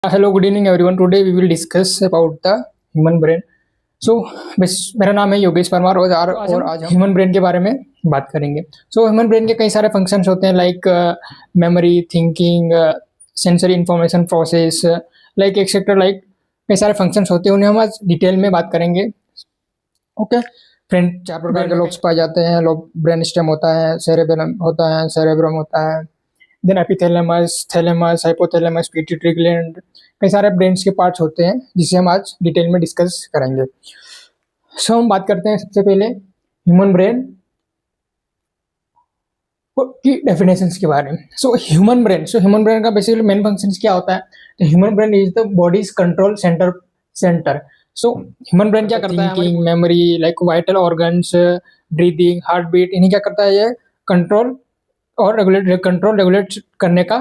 Hello, good evening everyone. Today we will discuss about the human brain. सो बस मेरा नाम है योगेश परमार और आज हम ह्यूमन ब्रेन के बारे में बात करेंगे. ह्यूमन ब्रेन के कई सारे फंक्शंस होते हैं like memory, thinking, sensory information process, like etcetera, like कई सारे फंक्शंस होते हैं. उन्हें हम आज डिटेल में बात करेंगे. ओके फ्रेंड, 4 प्रकार के लोब्स पाए जाते हैं. ब्रेन स्टेम होता है, सेरेबेलम होता है, सेरेब्रम होता है, then epithalamus, thalamus, hypothalamus, pituitary gland. कई सारे ब्रेन्स के पार्ट्स होते हैं जिसे हम आज डिटेल में डिस्कस करेंगे. हम बात करते हैं सबसे पहले ह्यूमन ब्रेन की डेफिनेशंस के बारे में. ह्यूमन ब्रेन का बेसिकली मेन फंक्शंस क्या होता है? तो human brain is the body's control centre. Human brain क्या करता है? Thinking, memory, like vital organs, breathing, heart beat, इन्हीं क्या करता है? ये कंट्रोल रेगुलेट करने का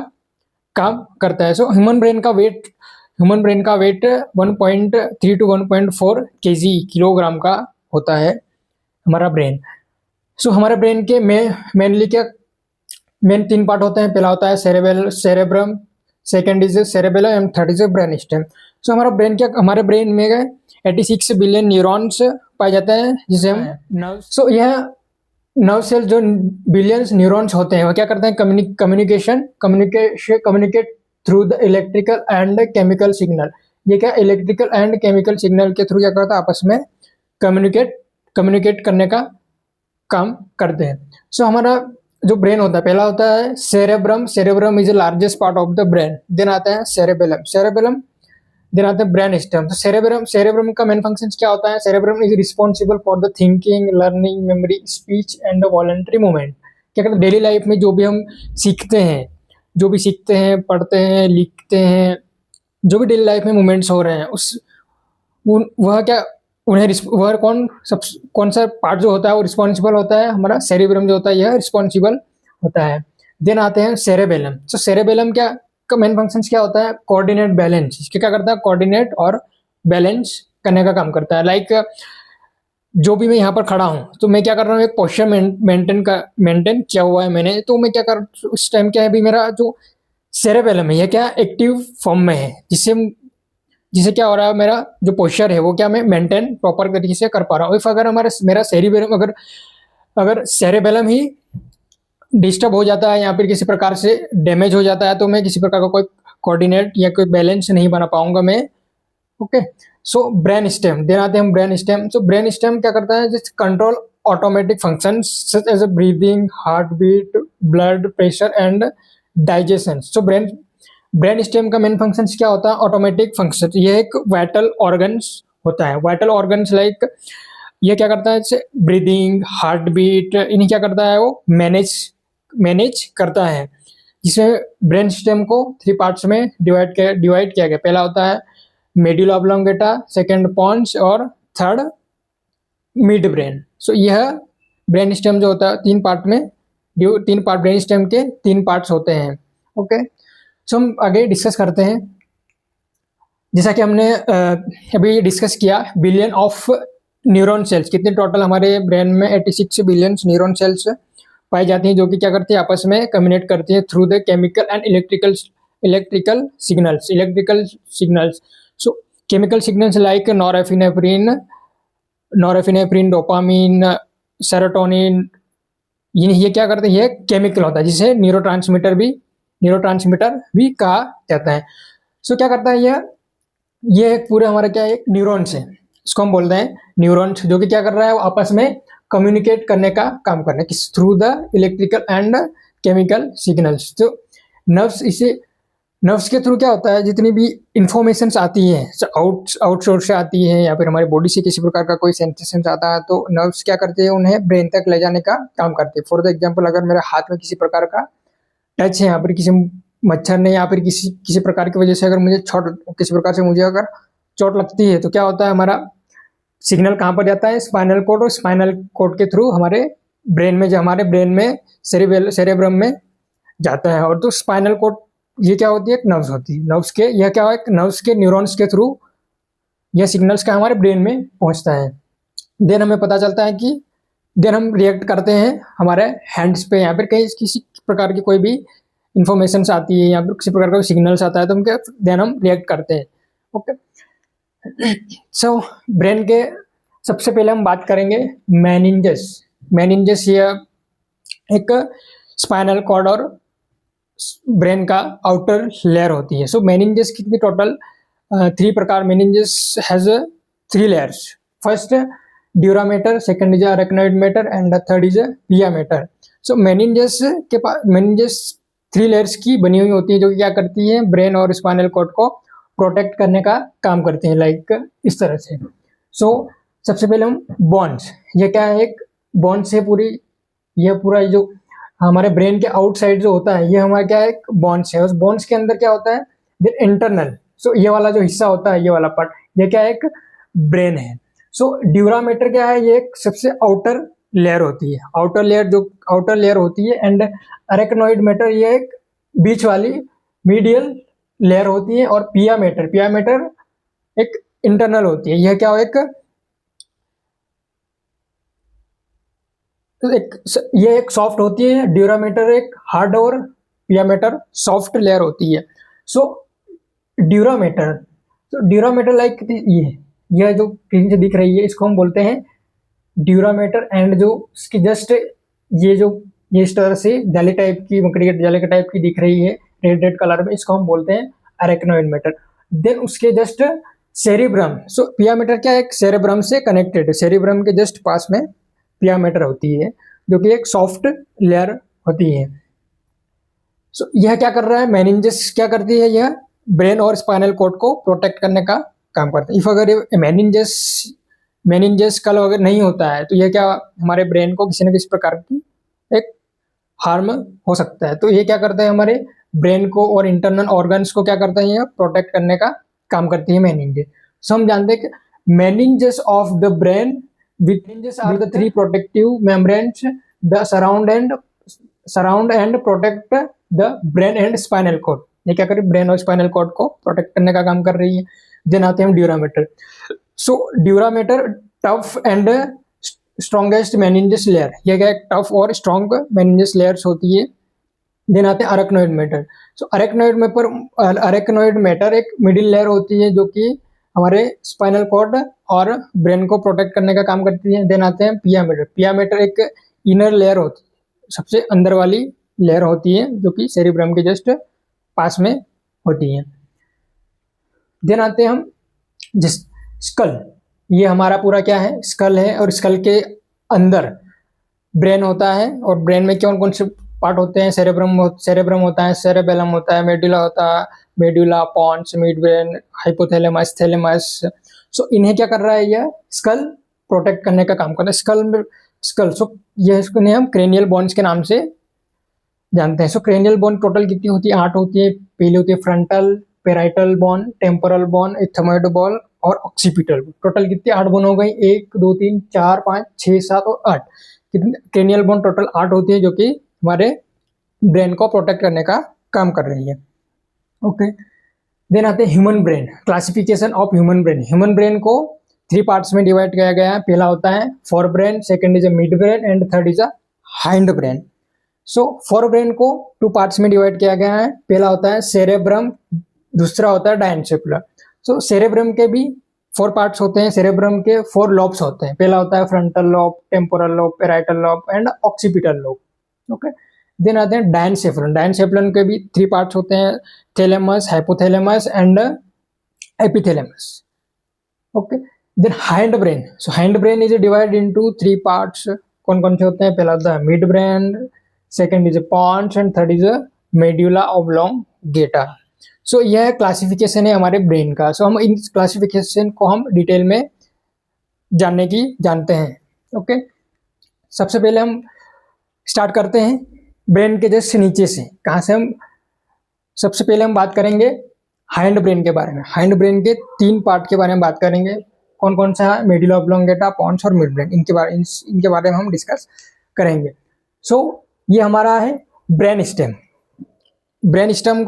काम करता है. ह्यूमन ब्रेन का वेट 1.3 to 1.4 kg किलोग्राम का होता है हमारा ब्रेन. हमारे ब्रेन के मेन 3 पार्ट होते हैं. पहला होता है cerebrum, second is cerebellum and third is brain stem. हमारे ब्रेन में 86 बिलियन न्यूरॉन्स पाए जाते हैं जिसे हम यह नर्व सेल जो बिलियंस न्यूरॉन्स होते हैं वो क्या करते हैं? Communicate through the electrical and chemical signal. ये क्या इलेक्ट्रिकल एंड केमिकल सिग्नल के थ्रू क्या करता है? आपस में कम्युनिकेट करने का काम करते हैं. हमारा जो ब्रेन होता है, पहला होता है cerebrum is the largest part of the brain. Then आता है सेरेबेलम, देन आता है ब्रेन स्टेम. तो सेरेब्रम का मेन फंक्शन क्या होता है? Cerebrum is responsible for the thinking, learning, memory, speech and the voluntary movement. क्या कहते हैं? डेली लाइफ में जो भी हम सीखते हैं, पढ़ते हैं, लिखते हैं, जो भी डेली लाइफ में मूवमेंट्स हो रहे हैं वह कौन सा पार्ट जो होता है वो रिस्पॉन्सिबल होता है? हमारा सेरेब्रम जो होता है यह रिस्पॉन्सिबल होता है. देन आते हैं सेरेबेलम. सेरेबेलम का मेन फंक्शन क्या होता है? Coordinate balance. क्या करता है? कोऑर्डिनेट और बैलेंस करने का काम करता है. लाइक जो भी मैं यहाँ पर खड़ा हूँ तो मैं क्या कर रहा हूँ? एक पोस्चर मेंटेन किया हुआ है मैंने. तो मैं क्या कर उस टाइम क्या है? अभी मेरा जो सेरेबेलम है यह क्या एक्टिव फॉर्म में है, जिसे क्या हो रहा है? मेरा जो पोस्चर है वो क्या मैं मेंटेन प्रॉपर तरीके से कर पा रहा हूँ. इफ अगर मेरा सेरेबेलम अगर सेरेबेलम ही डिस्टर्ब हो जाता है या फिर किसी प्रकार से डैमेज हो जाता है तो मैं किसी प्रकार का कोई कोऑर्डिनेट या कोई बैलेंस नहीं बना पाऊंगा मैं. Okay, brain stem. देन आते हैं ब्रेन स्टेम. ब्रेन स्टेम क्या करता है? Just control automatic functions such as breathing, heart beat, blood pressure and digestion. Brain stem का मेन फंक्शन क्या होता है? Automatic function. यह एक वाइटल ऑर्गन्स होता है. वाइटल ऑर्गन्स लाइक ये क्या करता है? जैसे ब्रीदिंग, हार्ट बीट, इन्हें क्या करता है? वो मैनेज करता है. जिसमें ब्रेन स्टेम को 3 पार्ट्स में डिवाइड किया गया. पहला होता है मेडुला ऑब्लोंगेटा, सेकंड पोन्स और थर्ड मिड ब्रेन. यह ब्रेन स्टेम जो होता है 3 पार्ट ब्रेन स्टेम के 3 पार्ट्स होते हैं. ओके, हम आगे डिस्कस करते हैं. जैसा कि हमने अभी डिस्कस किया, बिलियन ऑफ न्यूरॉन सेल्स, कितने टोटल हमारे ब्रेन में 86 बिलियन न्यूरॉन सेल्स पाई जाती हैं जो कि क्या करती है? आपस में कम्युनिकेट करती हैं through the chemical and electrical signals. Chemical signals like norepinephrine, dopamine, serotonin, ये क्या करते हैं? ये केमिकल होता है जिसे न्यूरोट्रांसमीटर भी कहा जाता है. क्या करता है ये पूरे हमारा क्या है? एक न्यूरॉन्स है, इसको हम बोलते हैं न्यूरॉन्स, जो कि क्या कर रहा है? वो आपस में कम्युनिकेट करने का काम कर रहा है through the electrical and chemical signals. तो नर्व्स के थ्रू क्या होता है? जितनी भी इंफॉर्मेशंस आती हैं आउटसोर्स से आती है या फिर हमारी बॉडी से किसी प्रकार का कोई सेंसेशन आता है तो नर्व्स क्या करते हैं? उन्हें ब्रेन तक ले जाने का काम करते हैं. फॉर द एग्जाम्पल, अगर मेरे हाथ में किसी प्रकार का टच है या फिर किसी मच्छर ने या फिर किसी प्रकार की वजह से अगर किसी प्रकार से मुझे अगर चोट लगती है तो क्या होता है? हमारा सिग्नल कहाँ पर जाता है? स्पाइनल कोड, और स्पाइनल कोड के थ्रू हमारे ब्रेन में सेरेब्रम में जाता है. और तो स्पाइनल कोड ये क्या होती है? एक नर्व्स होती है. नर्व्स के न्यूरॉन्स के थ्रू यह सिग्नल्स का हमारे ब्रेन में पहुंचता है. देन हमें पता चलता है कि देन हम रिएक्ट करते हैं हमारे हैंड्स पे या फिर कहीं किसी प्रकार की कोई भी इंफॉर्मेशंस आती है या फिर किसी प्रकार का सिग्नल्स आता है तो उनके देन हम रिएक्ट करते हैं। ओके, सो ब्रेन के सबसे पहले हम बात करेंगे मेनिंजेस। मेनिंजेस ये एक स्पाइनल कॉर्ड और ब्रेन का आउटर लेयर होती है। सो मेनिंजेस की टोटल 3 प्रकार। Meninges has 3 layers. First dura mater, second is arachnoid mater and third is pia mater. So meninges के पास मेनिंजेस 3 लेयर्स की बनी हुई होती है जो कि क्या करती है, ब्रेन और स्पाइनल कॉर्ड को प्रोटेक्ट करने का काम करते हैं, लाइक इस तरह से। सो सबसे पहले हम बोन्स, ये क्या है, एक बोन्स से पूरा जो हमारे ब्रेन के आउटसाइड जो होता है ये हमारा क्या है, एक बोन्स है। उस बोन्स के अंदर क्या होता है, इंटरनल, सो ये वाला जो हिस्सा होता है, ये वाला पार्ट, ये क्या है, एक ब्रेन है। सो ड्यूरामेटर क्या है, ये एक सबसे आउटर लेयर होती है, आउटर लेयर होती है। एंड अरेक्नोइड मैटर ये एक बीच वाली मीडियल लेयर होती है। और पिया मैटर एक इंटरनल होती है। यह क्या हो, ये एक सॉफ्ट होती है, ड्यूरामेटर एक हार्ड और पिया मैटर सॉफ्ट लेयर होती है। सो ड्यूरामेटर लाइक यह जो स्क्रीन से दिख रही है इसको हम बोलते हैं ड्यूरामेटर। एंड जो इसकी जस्ट ये इस तरह से जाली टाइप की, मकड़ी के जाले के टाइप की दिख रही है रेड कलर में, इसको हम बोलते हैं अरेक्नोइड मैटर। देन उसके जस्ट सेरिब्रम। सो पिया मैटर क्या है, एक सेरिब्रम से कनेक्टेड है। सेरिब्रम के जस्ट पास में पिया मैटर होती है जो कि एक सॉफ्ट लेयर होती है। सो यह क्या कर रहा है, मेनिंजेस क्या करती है, यह ब्रेन और स्पाइनल कॉर्ड को प्रोटेक्ट करने का काम करता है। इफ अगर मेनिंजेस कल अगर नहीं होता है तो यह क्या, हमारे ब्रेन को किसी न किसी प्रकार की एक हार्म हो सकता है। तो ये क्या करता है, हमारे ब्रेन को और इंटरनल ऑर्गन्स को क्या करता है, ये प्रोटेक्ट करने का काम करती है मेनिंजेस। सो हम जानते हैं कि meninges of the brain which are the 3 protective membranes the surround and protect the brain and spinal cord. ये क्या करे, ब्रेन और स्पाइनल कॉर्ड को प्रोटेक्ट करने का काम कर रही है। देन आते हैं हम dura mater. So dura mater tough and strongest meninges layer, यह क्या एक टफ और स्ट्रॉन्ग मेनिंजेस लेयर्स होती है। देन आते हैं अरेक्नोइड मैटर। सो अरेक्नोइड मैटर एक मिडिल लेयर होती है जो कि हमारे स्पाइनल कॉर्ड और ब्रेन को प्रोटेक्ट करने का काम करती है। देन आते हैं पिया मैटर एक इनर लेयर होती है, सबसे अंदर वाली लेयर होती है जो कि सेरिब्रम के जस्ट पास में होती है। देन आते हैं हम स्कल। ये हमारा पूरा क्या है, स्कल है। और स्कल के अंदर ब्रेन होता है। और ब्रेन में कौन कौन से पार्ट होते हैं, सेरेब्रम होता है, सेरेबेलम होता है, मेडुला होता है, medulla, pons, midbrain, hypothalamus, thalamus. So इन्हें क्या कर रहा है, यह स्कल प्रोटेक्ट करने का काम कर रहा है। स्कल सो यह इसको हम क्रेनियल बोन्स के नाम से जानते हैं। सो क्रेनियल बोन टोटल कितनी होती है, 8 होती है। पहली होती है frontal, parietal bone, temporal bone, ethmoid bone और ऑक्सीपिटल। टोटल कितनी 8 बोन हो गई, 1 2 3 4 5 6 7 और 8। कितनी क्रेनियल बोन टोटल 8 होती है जो कि हमारे ब्रेन को प्रोटेक्ट करने का काम कर रही है। ओके, देन आते हैं human brain. Classification of human brain को 3 पार्ट्स में डिवाइड किया गया है। पहला होता है fore brain, second is a mid brain and third is a hind brain. So fore brain को 2 पार्ट्स में डिवाइड किया गया है। पहला होता है सेरेब्रम, दूसरा होता है डायनसेफुला। सो सेरेब्रम के भी 4 पार्ट्स होते हैं। सेरेब्रम के 4 लॉब्स होते हैं। पहला होता है frontal lobe, temporal lobe, parietal lobe and occipital lobe. Okay, then आते हैं डायनसेफलन के भी 3 पार्ट्स होते हैं, thalamus, hypothalamus and epithalamus. Okay, then hindbrain. So hindbrain is divided into 3 parts. कौन कौन से होते हैं, पहला होता है midbrain, second is pons and third is medulla oblongata. So यह क्लासिफिकेशन है हमारे ब्रेन का। सो हम इन क्लासिफिकेशन को हम डिटेल में जानते हैं। ओके, सबसे पहले हम स्टार्ट करते हैं ब्रेन के जस्ट नीचे से। कहाँ से हम सबसे पहले हम बात करेंगे हाइंड ब्रेन के बारे में। हाइंड ब्रेन के 3 पार्ट के बारे में बात करेंगे। कौन कौन सा है, मेडुला ऑब्लोंगेटा, पॉन्स और मिड ब्रेन। इनके बारे में हम डिस्कस करेंगे। सो ये हमारा है ब्रेन स्टेम। ब्रेन स्टेम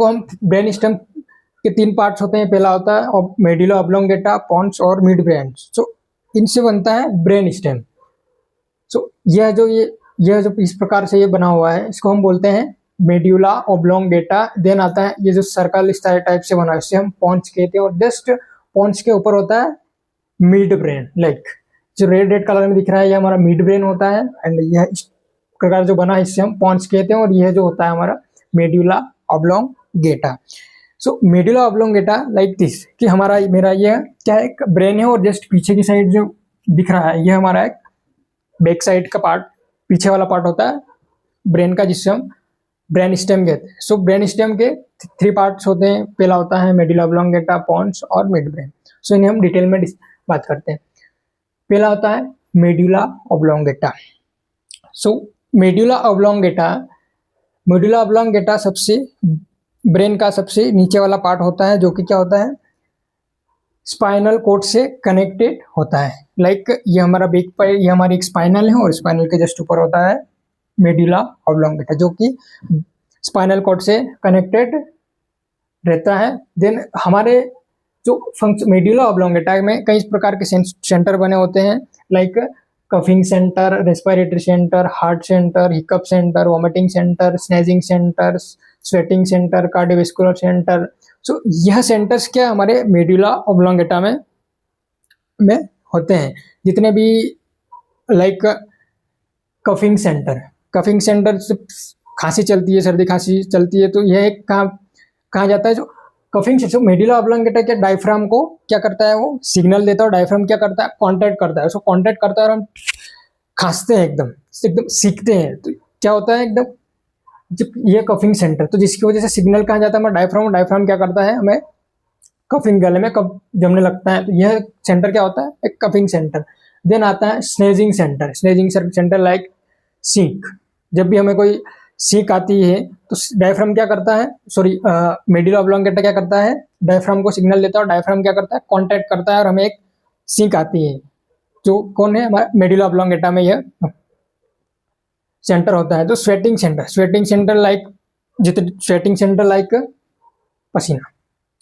के 3 पार्ट्स होते हैं। पहला होता है मेडुला ऑब्लोंगेटा, पॉन्स और मिड ब्रेन। सो इनसे बनता है ब्रेन स्टेम। सो यह जो इस प्रकार से ये बना हुआ है इसको हम बोलते हैं मेड्यूला ऑब्लोंगेटा, देन आता है ये जो सर्कल इस टाइप से बना है इसे हम पॉन्स कहते हैं, और जस्ट पॉन्स के ऊपर होता है मिड ब्रेन, लाइक जो रेड रेड कलर में दिख रहा है ये हमारा मिड ब्रेन होता है, एंड यह इस प्रकार जो बना है इससे हम पॉन्स कहते हैं, और यह जो होता है हमारा medulla oblongata. So medulla oblongata like this, कि हमारा मेरा ये क्या है, एक ब्रेन है, और जस्ट पीछे की साइड जो दिख रहा है ये हमारा एक बैक साइड का पार्ट, पीछे वाला पार्ट होता है ब्रेन का, जिससे हम ब्रेन स्टेम कहते हैं। सो ब्रेन स्टेम के 3 पार्ट्स होते हैं, पहला होता है मेड्यूला ऑब्लोंगेटा, पॉन्स और मिड ब्रेन। सो इन्हें हम डिटेल में बात करते हैं। पहला होता है मेड्यूला ऑब्लोंगेटा। सो मेड्यूला ऑब्लोंगेटा सबसे ब्रेन का सबसे नीचे वाला पार्ट होता है, जो कि क्या होता है, स्पाइनल कॉर्ड से कनेक्टेड होता है। लाइक ये हमारा बेक पर, ये हमारी एक स्पाइनल है, और स्पाइनल के जस्ट ऊपर होता है मेड्यूला ऑब्लोंगेटा, जो कि स्पाइनल कॉर्ड से कनेक्टेड रहता है। देन हमारे जो फंक्शन मेड्यूला ऑब्लोंगेटा में कई प्रकार के सेंटर बने होते हैं, like coughing centre, respiratory centre, heart centre, hiccup centre, vomiting centre, sneezing centre, sweating centre, cardiovascular centre. So यह सेंटर्स क्या हमारे मेड्यूला ऑब्लोंगेटा में होते हैं। जितने भी लाइक कफिंग सेंटर से खांसी चलती है, सर्दी खांसी चलती है, तो यह एक कहाँ जाता है, जो कफिंग सेंटर मेड्यूला ऑब्लोंगेटा के डायफ्राम को क्या करता है, वो सिग्नल देता है, और डायफ्राम क्या करता है, कॉन्ट्रैक्ट करता है। सो कॉन्ट्रैक्ट करता है और हम खांसते हैं, एकदम सीखते हैं, तो क्या होता है एकदम, जब ये कफिंग सेंटर, तो जिसकी वजह से सिग्नल कहाँ जाता है हमारा डायफ्राम क्या करता है, हमें कफिंग गले में कब जमने लगता है, तो यह सेंटर क्या होता है, एक कफिंग सेंटर। देन आता है स्नेजिंग सेंटर लाइक सीख, जब भी हमें कोई सीख आती है तो डायफ्राम क्या करता है, मेड्यूला ऑब्लोंगेटा क्या करता है, डायफ्राम को सिग्नल देता है, और डायफ्राम क्या करता है, कॉन्ट्रैक्ट करता है, और हमें एक सीख आती है, जो कौन है, हमारा मेड्यूला ऑब्लोंगेटा में यह सेंटर होता है। तो स्वेटिंग सेंटर लाइक पसीना।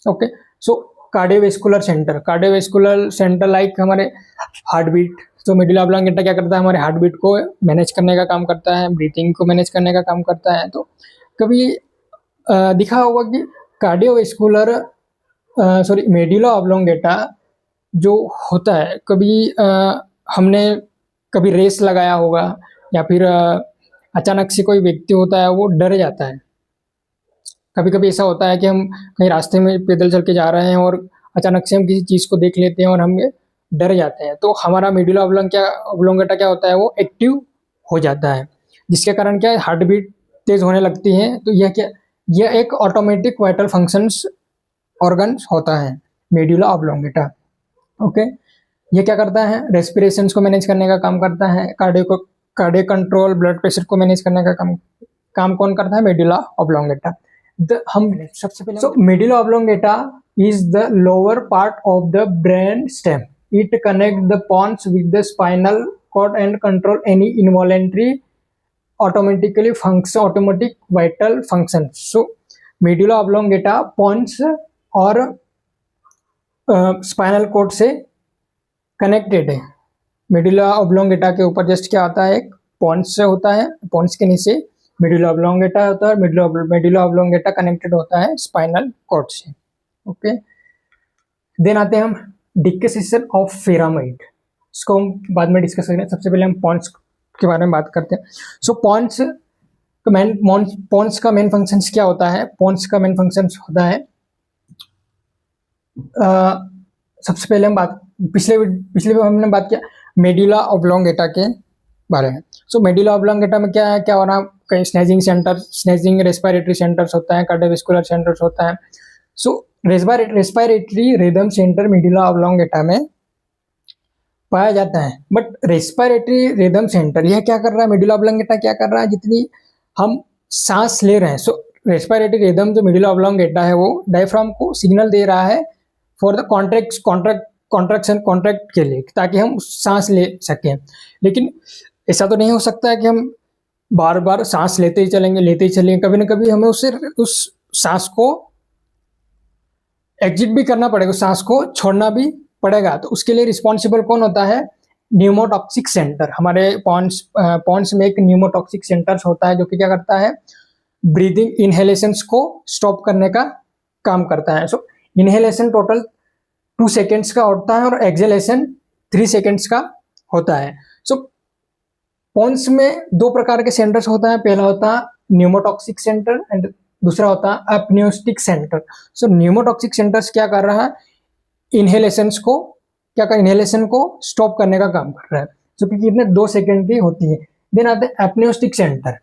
ओके, सो कार्डियोवैस्कुलर सेंटर लाइक हमारे हार्ट बीट। तो मेड्यूला ऑब्लोंगेटा क्या करता है, हमारे हार्ट बीट को मैनेज करने का काम करता है, ब्रीथिंग को मैनेज करने का काम करता है। तो कभी दिखा होगा कि मेड्यूला ऑब्लोंगेटा जो होता है, कभी हमने कभी रेस लगाया होगा, या फिर अचानक से कोई व्यक्ति होता है वो डर जाता है। कभी कभी ऐसा होता है कि हम कहीं रास्ते में पैदल चल के जा रहे हैं और अचानक से हम किसी चीज़ को देख लेते हैं और हम डर जाते हैं, तो हमारा मेड्यूला ऑब्लोंगेटा क्या होता है, वो एक्टिव हो जाता है, जिसके कारण क्या है, हार्ट बीट तेज होने लगती है। तो यह एक ऑटोमेटिक वाइटल फंक्शंस ऑर्गन्स होता है मेड्यूला ऑब्लोंगेटा। ओके, ये क्या करता है, रेस्पिरेशंस को मैनेज करने का काम करता है, कार्डियो कंट्रोल, ब्लड प्रेशर को मैनेज करने का काम कौन करता है, मेड्यूला ऑब्लोंगेटा। हम सबसे पहले medulla oblongata is the lower part of the brain stem. It connects the pons with the spinal cord and control any involuntary automatic vital functions. So medulla oblongata pons और spinal cord से connected है। Medulla oblongata के ऊपर just क्या आता है, एक Pond's से होता है, पॉन्स के नीचे मेडुला ऑब्लोंगेटा होता है, मेडुला ऑब्लोंगेटा कनेक्टेड होता है स्पाइनल कॉर्ड से। ओके, देन आते हैं हम डिक्सेशन ऑफ पिरामिड, इसको हम बाद में डिस्कस करेंगे। सबसे पहले हम पॉन्स के बारे में बात करते हैं। सो पॉन्स का मेन फंक्शंस क्या होता है, पॉन्स का मेन फंक्शंस होता है, सबसे पहले हम पिछले हमने बात किया मेडुला ऑब्लोंगेटा के बारे में। सो मेडुला ऑब्लोंगेटा में क्या हो रहा, कहीं स्नेजिंग रेस्पिरेटरी सेंटर्स होता है, कार्डियोवैस्कुलर सेंटर्स होता है। So respiratory rhythm centre medulla oblongata में पाया जाता है। बट रेस्पिरेटरी रिदम सेंटर यह क्या कर रहा है, मेडुला ऑब्लोंगेटा क्या कर रहा है, जितनी हम सांस ले रहे हैं, सो रेस्पिरेटरी रिदम जो मेडुला ऑब्लोंगेटा है वो डायफ्राम को सिग्नल दे रहा है फॉर द कॉन्ट्रैक्ट के लिए, ताकि हम सांस ले सकें। लेकिन ऐसा तो नहीं हो सकता है कि हम बार बार सांस लेते ही चलेंगे, कभी ना कभी हमें उस सांस को एग्जिट भी करना पड़ेगा, सांस को छोड़ना भी पड़ेगा। तो उसके लिए रिस्पॉन्सिबल कौन होता है, न्यूमोटॉक्सिक सेंटर। हमारे पॉन्स में एक न्यूमोटॉक्सिक सेंटर होता है, जो कि क्या करता है, ब्रीदिंग इनहेलेशंस को स्टॉप करने का काम करता है। सो इनहेलेशन टोटल 2 सेकेंड्स का होता है और एक्सहेलेशन 3 सेकेंड्स का होता है। सो पॉन्स में 2 प्रकार के सेंटर्स होता है, पहला होता है न्यूमोटॉक्सिक सेंटर एंड दूसरा होता है अपन्यूस्टिक सेंटर। सो न्यूमोटॉक्सिक सेंटर्स क्या कर रहा है, इनहेलेशंस को इनहेलेशन को स्टॉप करने का काम कर रहा है, जो कि कितने 2 सेकेंड की होती है। देन आते हैं एपन्योस्टिक सेंटर।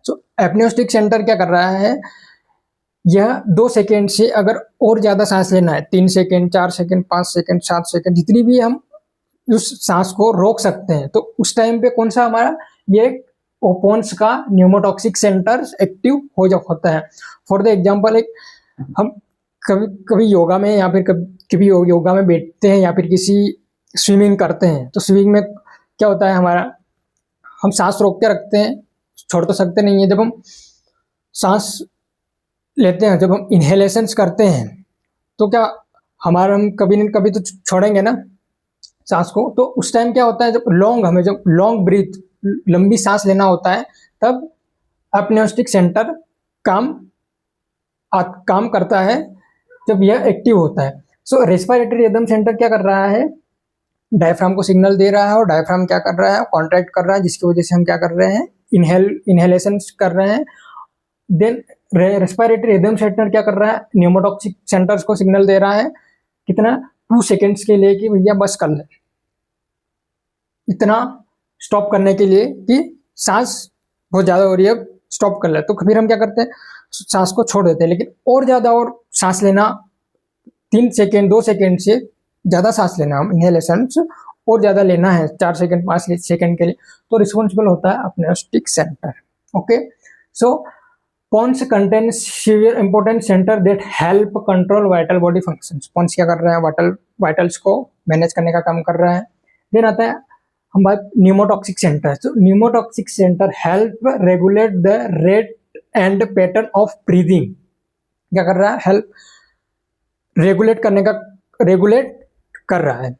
सो एपन्योस्टिक सेंटर क्या कर रहा है, यह 2 सेकेंड से अगर और ज़्यादा सांस लेना है, 3 सेकेंड 4 सेकेंड 5 सेकेंड 7 सेकेंड जितनी भी हम उस सांस को रोक सकते हैं, तो उस टाइम पे कौन सा हमारा ये ओपोन्स का न्यूमोटॉक्सिक सेंटर एक्टिव हो जा होता है। फॉर द एग्जांपल, एक हम कभी कभी योगा में या फिर कभी योगा में बैठते हैं या फिर किसी स्विमिंग करते हैं, तो स्विमिंग में क्या होता है, हमारा हम सांस रोक के रखते हैं, छोड़ तो सकते नहीं है। जब हम सांस लेते हैं, जब हम इनहेलेशंस करते हैं, तो क्या हमारा हम कभी न कभी तो छोड़ेंगे ना सांस को। तो उस टाइम क्या होता है, जब लॉन्ग ब्रीथ लंबी सांस लेना होता है, तब अपन्योस्टिक सेंटर काम करता है, जब यह एक्टिव होता है। सो रेस्पिरेटरी रिदम सेंटर क्या कर रहा है, डायफ्राम को सिग्नल दे रहा है और डायफ्राम क्या कर रहा है, कॉन्ट्रैक्ट कर रहा है, जिसकी वजह से हम क्या कर रहे हैं, इनहेलेशन कर रहे हैं। देन रेस्पिरेटरी रिदम सेंटर क्या कर रहा है, न्यूमोटॉक्सिक सेंटर्स को सिग्नल दे रहा है, कितना 2 सेकेंड्स के लिए कि भैया बस कर ले, इतना स्टॉप करने के लिए कि सांस बहुत ज़्यादा हो रही है, स्टॉप कर ले। तो फिर हम क्या करते हैं, सांस को छोड़ देते हैं। लेकिन और ज़्यादा और सांस लेना, 3 सेकेंड 2 सेकेंड से ज़्यादा सांस लेना, हम इनहेलेशन और ज़्यादा लेना है 4 सेकेंड 5 सेकेंड के लिए, तो रिस्पॉन्सिबल होता है apneustic centre. Okay, so pons contain several important centre that help control vital body functions. Pons क्या कर रहा है, वाइटल्स को मैनेज करने का काम कर रहा है। देन आता है हम बात न्यूमोटॉक्सिक सेंटर। तो pneumotaxic centre help regulate the rate and pattern of breathing. क्या कर रहा है, हेल्प रेगुलेट कर रहा है।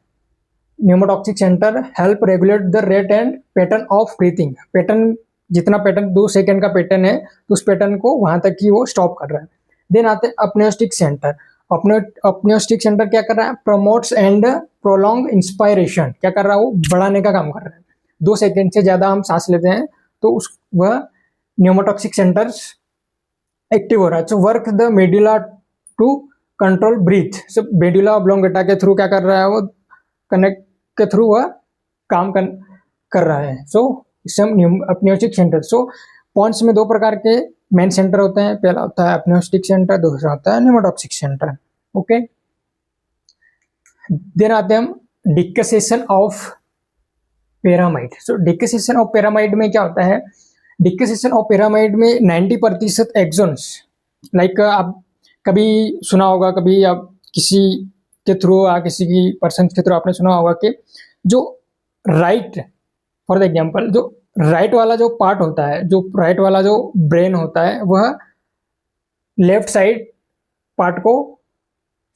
Pneumotaxic centre help regulate the rate and pattern of breathing. Pattern, जितना पैटर्न 2 सेकेंड का पैटर्न है, तो उस पैटर्न को वहां तक ही वो स्टॉप कर रहा है। देन आते हैं अपन्योस्टिक सेंटर। अपन्योस्टिक सेंटर क्या कर रहा है, प्रमोट्स एंड प्रोलॉन्ग इंस्पायरेशन। क्या कर रहा है, वो बढ़ाने का काम कर रहा है। 2 सेकेंड से ज़्यादा हम सांस लेते हैं, तो वह न्यूमोटॉक्सिक सेंटर्स एक्टिव हो रहा है। So work the medulla to control breath. So medulla oblongata के थ्रू क्या कर रहा है, वो कनेक्ट के थ्रू वह काम कर रहा है। सो इससे हम अपन्योस्टिक सेंटर। सो पॉन्स में 2 प्रकार के मेन सेंटर होते हैं, पहला होता है अपन्योस्टिक सेंटर, दूसरा होता है न्यूमोटॉक्सिक सेंटर। ओके, देन आते हैं हम decussation of pyramid. So decussation of pyramid में क्या होता है, डिक्सेशन ऑफ पिरामिड में 90% एक्सोन्स, लाइक आप कभी सुना होगा, कभी आप किसी के थ्रू या किसी की पर्सन के थ्रू आपने सुना होगा कि जो राइट, फॉर द एग्जांपल, जो राइट वाला जो पार्ट होता है, जो राइट वाला जो ब्रेन होता है, वह लेफ्ट साइड पार्ट को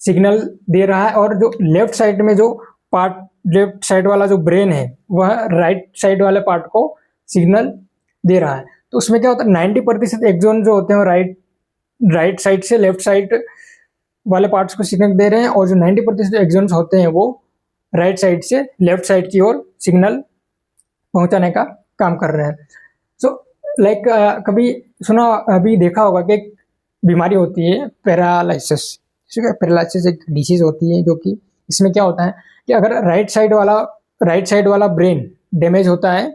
सिग्नल दे रहा है, और जो लेफ्ट साइड में जो पार्ट, लेफ्ट साइड वाला जो ब्रेन है, वह राइट साइड वाले पार्ट को सिग्नल दे रहा है। तो उसमें क्या होता है, 90% एक्सोन जो होते हैं राइट साइड से लेफ्ट साइड वाले पार्ट्स को सिग्नल दे रहे हैं, और जो 90% एक्सोन्स होते हैं वो राइट साइड से लेफ्ट साइड की ओर सिग्नल पहुंचाने का काम कर रहे हैं। सो लाइक कभी सुना, अभी देखा होगा कि एक बीमारी होती है पैरालिसिस। ठीक है, पैरालिसिस एक डिसीज होती है, जो कि इसमें क्या होता है कि अगर राइट साइड वाला ब्रेन डैमेज होता है,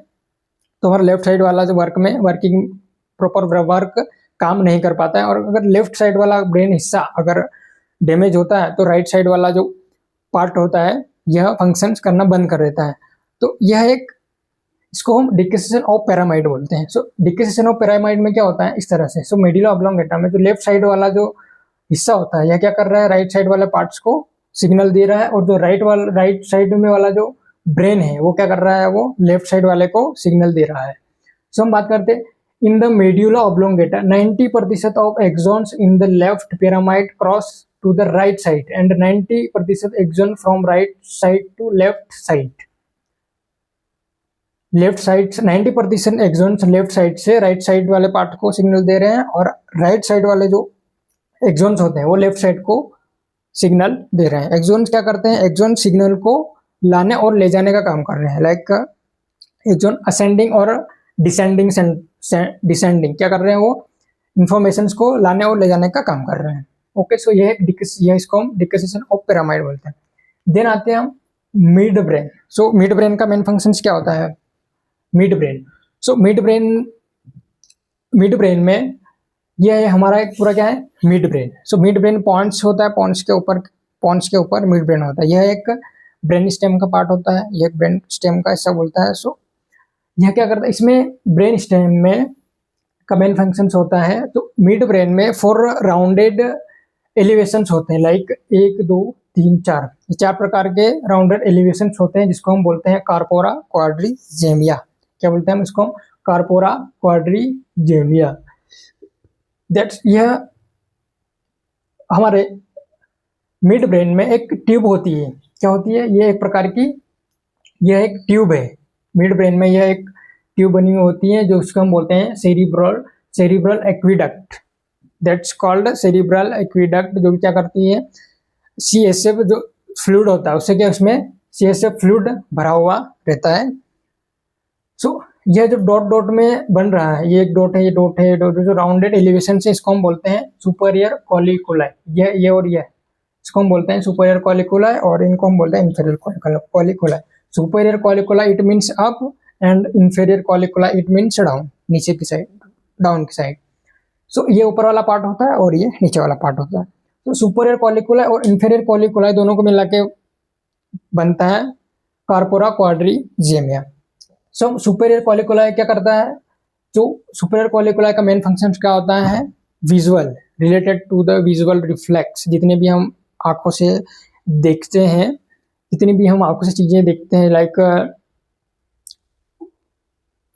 तो हमारा लेफ्ट साइड वाला जो वर्किंग प्रॉपर वर्क काम नहीं कर पाता है। और अगर लेफ्ट साइड वाला ब्रेन हिस्सा अगर डैमेज होता है, तो राइट साइड वाला जो पार्ट होता है, यह फंक्शन करना बंद कर देता है। तो यह एक, इसको हम डिक्सेशन ऑफ पिरामिड बोलते हैं। सो डिक्सेशन ऑफ पिरामिड में क्या होता है, इस तरह से। सो मेडुला ऑब्लोंगेटा में जो लेफ्ट साइड वाला जो हिस्सा होता है, यह क्या कर रहा है, राइट साइड वाले पार्ट्स को सिग्नल दे रहा है, और जो राइट साइड में वाला जो ब्रेन है, वो क्या कर रहा है, वो लेफ्ट साइड वाले को सिग्नल दे रहा है। सो हम बात करते हैं, in the medulla oblongata 90% of axons in the left pyramid cross to the right side and 90% axon from right side to left side. Left side से 90% एक्सॉन्स लेफ्ट साइड से राइट साइड वाले part को signal दे रहे हैं, और right side वाले जो एक्सॉन्स होते हैं वो लेफ्ट साइड को सिग्नल दे रहे हैं। एक्सॉन्स क्या करते हैं, एक्सॉन सिग्नल को लाने और ले जाने का काम कर रहे हैं। लाइक एक्सॉन असेंडिंग और डिसेंडिंग डिसेंडिंग क्या कर रहे हैं, वो इंफॉर्मेशंस को लाने और ले जाने का काम कर रहे हैं। ओके, सो ये इसको हम डिक्रीजेशन ऑफ पिरामिड बोलते हैं। देन आते हैं हम midbrain. So midbrain का मेन फंक्शंस क्या होता है, midbrain. So midbrain में यह है हमारा एक पूरा क्या है, midbrain. So midbrain pons होता है, पॉन्स के ऊपर मिड ब्रेन होता है। यह एक ब्रेन स्टेम का पार्ट होता है, यह एक ब्रेन स्टेम का हिस्सा बोलता है। सो यह क्या करता है, इसमें ब्रेन स्टेम में का मेन फंक्शंस होता है। तो मिड ब्रेन में 4 राउंडेड एलिवेशंस होते हैं, लाइक 1 2 3 4, ये 4 प्रकार के राउंडेड एलिवेशंस होते हैं, जिसको हम बोलते हैं कार्पोरा क्वाड्रिजेमिया। क्या बोलते हैं हम इसको, कार्पोरा क्वाड्रिजेमिया। दैट्स यह हमारे मिड ब्रेन में एक ट्यूब होती है। क्या होती है, ये एक प्रकार की, यह एक ट्यूब है। मिड ब्रेन में यह एक ट्यूब बनी हुई होती है, जो उसको हम बोलते हैं cerebral aqueduct. That's called cerebral aqueduct, जो क्या करती है, CSF जो फ्लूइड होता है उससे क्या, उसमें CSF फ्लूइड भरा हुआ रहता है। सो यह जो डॉट में बन रहा है, ये एक डॉट है, ये डॉट है, जो राउंडेड एलिवेशन से इसको हम बोलते हैं सुपीरियर कॉलिकुलाई। ये और ये इसको हम बोलते हैं सुपीरियर कॉलिकुलाई, और इनको हम बोलते हैं inferior कॉलिकुलाई। Superior कॉलिकुलाई it means up and inferior कॉलिकुलाई it means down, नीचे की साइड, डाउन की साइड। सो ये ऊपर वाला पार्ट होता है और ये नीचे वाला पार्ट होता है। तो सुपीरियर कॉलिकुलाई और इंफीरियर कॉलिकुलाई दोनों को मिला के बनता है कार्पोरा क्वाड्रिजेमिया। सो सुपीरियर कॉलिकुलाई क्या करता है, जो सुपीरियर कॉलिकुलाई का मेन फंक्शन क्या होता है, visual, related to the visual reflex. जितने भी हम आंखों से देखते हैं, जितनी भी हम आंखों से चीजें देखते हैं, लाइक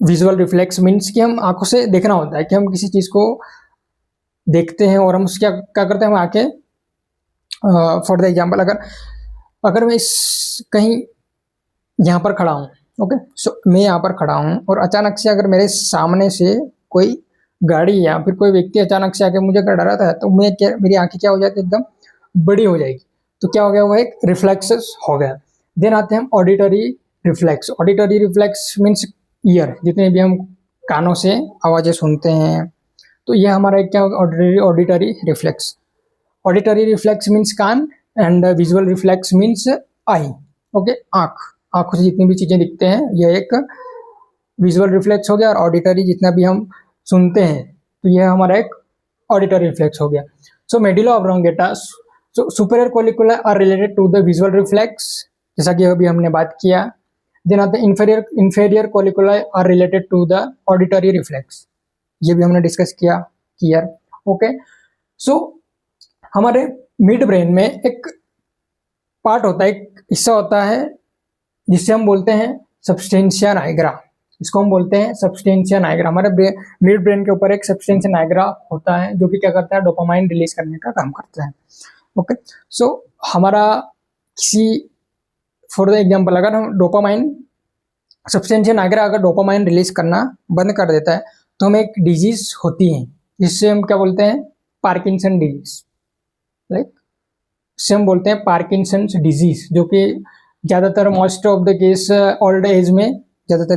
विजुअल रिफ्लेक्स मीन्स कि हम आंखों से देखना होता है कि हम किसी चीज को देखते हैं और हम उसके क्या करते हैं, हम आके फॉर द एग्जाम्पल, अगर मैं कहीं यहाँ पर खड़ा हूँ, ओके, सो मैं यहाँ पर खड़ा हूँ और अचानक से अगर मेरे सामने से कोई गाड़ी या फिर कोई व्यक्ति अचानक से आके मुझे कर डराता है, तो मेरी आंखें क्या हो जाती है, एकदम बड़ी हो जाएगी। तो क्या हो गया, वो एक रिफ्लेक्सेस हो गया। देन आते हैं हम auditory reflex. Auditory reflex means year, जितने भी हम कानों से आवाज़ें सुनते हैं, तो यह हमारा एक क्या होगा, auditory reflex. Auditory reflex means कान and visual reflex means eye. Okay, आँखों से जितनी भी चीज़ें दिखते हैं, यह एक विजुअल रिफ्लेक्स हो गया, और ऑडिटरी जितना भी हम सुनते हैं, तो यह हमारा एक ऑडिटरी रिफ्लेक्स हो गया। So medulla oblongata, so superior colliculi are related to the visual reflex, जैसा कि अभी हमने बात किया। देन आते हैं inferior colliculi are related to the auditory reflex, ये भी हमने डिस्कस किया, क्लियर। ओके, सो हमारे मिड ब्रेन में एक पार्ट होता है, एक हिस्सा होता है जिससे हम बोलते हैं सब्सटेंशिया नाइग्रा। इसको हम बोलते हैं सब्सटेंशिया नाइग्रा। हमारे मिड ब्रेन के ऊपर एक सब्सटेंशिया नाइग्रा होता है, जो कि क्या करता है, डोपामाइन रिलीज करने का काम करता है। ओके, सो हमारा किसी, फॉर द एग्जाम्पल, अगर हम डोपामाइन, सब्सटेंशिया नाइग्रा अगर डोपामाइन रिलीज करना बंद कर देता है, तो हमें एक डिजीज होती है जिससे हम क्या बोलते हैं, पार्किंसन डिजीज। लाइक से हम बोलते हैं पार्किंसंस डिजीज, जो कि ज़्यादातर most of the case old age में ज़्यादातर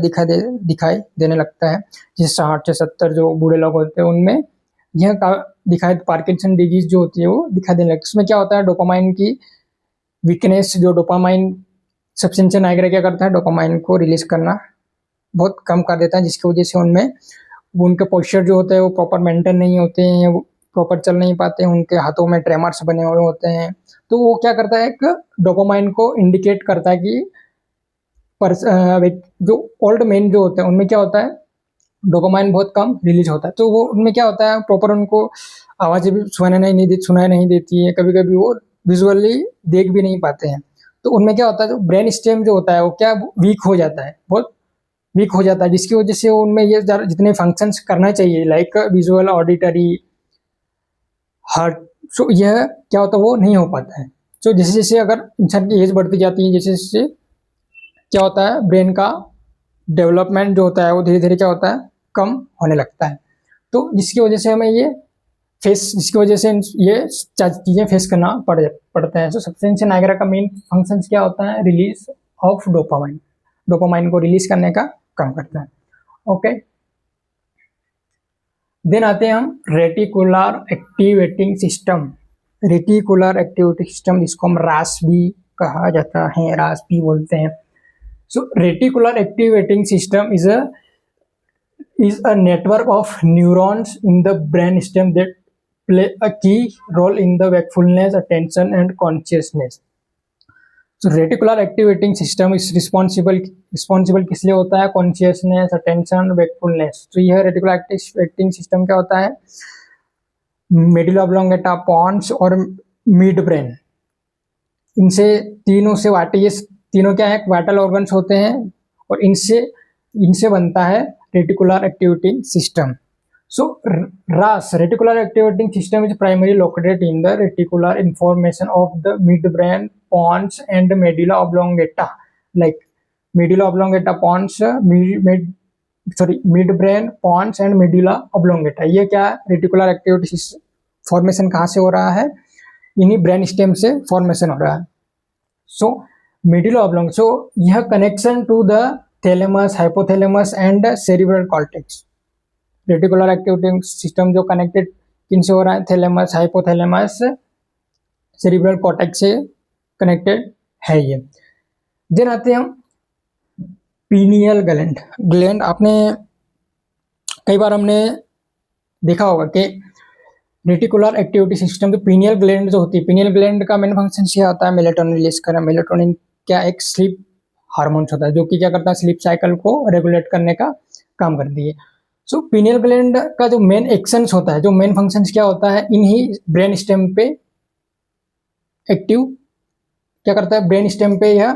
दिखाई देने लगता है। जैसे 60 से 70 जो बूढ़े लोग होते हैं, उनमें यह पार्किंसन डिजीज जो होती है वो दिखाई देने लगती है। उसमें क्या होता है, डोपामाइन की वीकनेस, जो डोपामाइन सब्सटेंशिया नाइग्रा क्या करता है, डोपामाइन को रिलीज करना बहुत कम कर देता है, जिसकी वजह से उनमें उनके पोस्चर जो होते हैं वो प्रॉपर मेंटेन नहीं होते हैं, वो प्रॉपर चल नहीं पाते हैं, उनके हाथों में ट्रेमर्स बने हुए होते हैं। तो वो क्या करता है, एक डोपामाइन को इंडिकेट करता है कि जो ओल्ड मैन जो होते हैं उनमें क्या होता है, डोपामाइन बहुत कम रिलीज होता है। तो वो उनमें क्या होता है, प्रॉपर उनको आवाज़ें भी सुनाई नहीं देती है, कभी कभी वो विजुअली देख भी नहीं पाते हैं। तो उनमें क्या होता है, जो ब्रेन स्टेम जो होता है वो क्या वीक हो जाता है, बहुत वीक हो जाता है, जिसकी वजह से उनमें ये जितने फंक्शंस करना चाहिए, लाइक विजुअल, ऑडिटरी, हार्ट, सो यह क्या होता है, वो नहीं हो पाता है। सो जैसे जैसे अगर इंसान की एज बढ़ती जाती है, जैसे जैसे क्या होता है, ब्रेन का डेवलपमेंट जो होता है वो धीरे धीरे क्या होता है, कम होने लगता है। तो जिसकी वजह से हमें जिसकी वजह से ये चीज़ें फेस करना पड़ता है। सो सब्सटेंशिया नाइग्रा का मेन फंक्शन क्या होता है, रिलीज ऑफ डोपामाइन, डोपामाइन को रिलीज करने का काम करता है। ओके, देन आते हैं हम reticular activating system. Reticular activating system, जिसको हम रास भी कहा जाता है, रास भी बोलते हैं। So reticular activating system is a network of neurons in the brainstem that play a key role in the wakefulness, attention and consciousness. So reticular activating system is responsible किस लिए होता है, consciousness, attention, wakefulness। तो यह reticular activating system क्या होता है, medulla oblongata, pons और मिड ब्रेन, इनसे तीनों से ये तीनों क्या है, वाइटल ऑर्गन्स होते हैं और इनसे बनता है reticular activating system. So RAS, reticular activating system is primary located in the reticular information of the midbrain, pons and medulla oblongata, like medulla oblongata, pons, midbrain, pons and medulla oblongata. ये क्या reticular activity formation कहाँ से हो रहा है, इन्हीं brain stem से formation हो रहा है। सो मेडुला ऑब्लोंग, सो यह connection to the thalamus, hypothalamus and cerebral cortex. Reticular activating system जो कनेक्टेड किनसे हो रहा है, थैलेमस, हाइपोथैलेमस, सेरिब्रल कॉर्टेक्स से कनेक्टेड है ये। देन आते हैं हम पीनियल ग्लैंड। आपने कई बार हमने देखा होगा कि रेटिकुलर एक्टिविटी सिस्टम, तो पीनियल ग्लैंड जो होती है, पीनियल ग्लैंड का मेन फंक्शन क्या होता है, मेलेटोनिन रिलीज करना। मेलेटोनिन क्या एक स्लीप हार्मोन्स होता है जो कि क्या करता है, स्लीप साइकिल को रेगुलेट करने का काम करती है। सो पीनियल ग्लैंड का जो मेन एक्शंस होता है, जो मेन फंक्शंस क्या होता है, इन्हीं ब्रेन स्टेम पे एक्टिव क्या करता है, ब्रेन स्टेम पे यह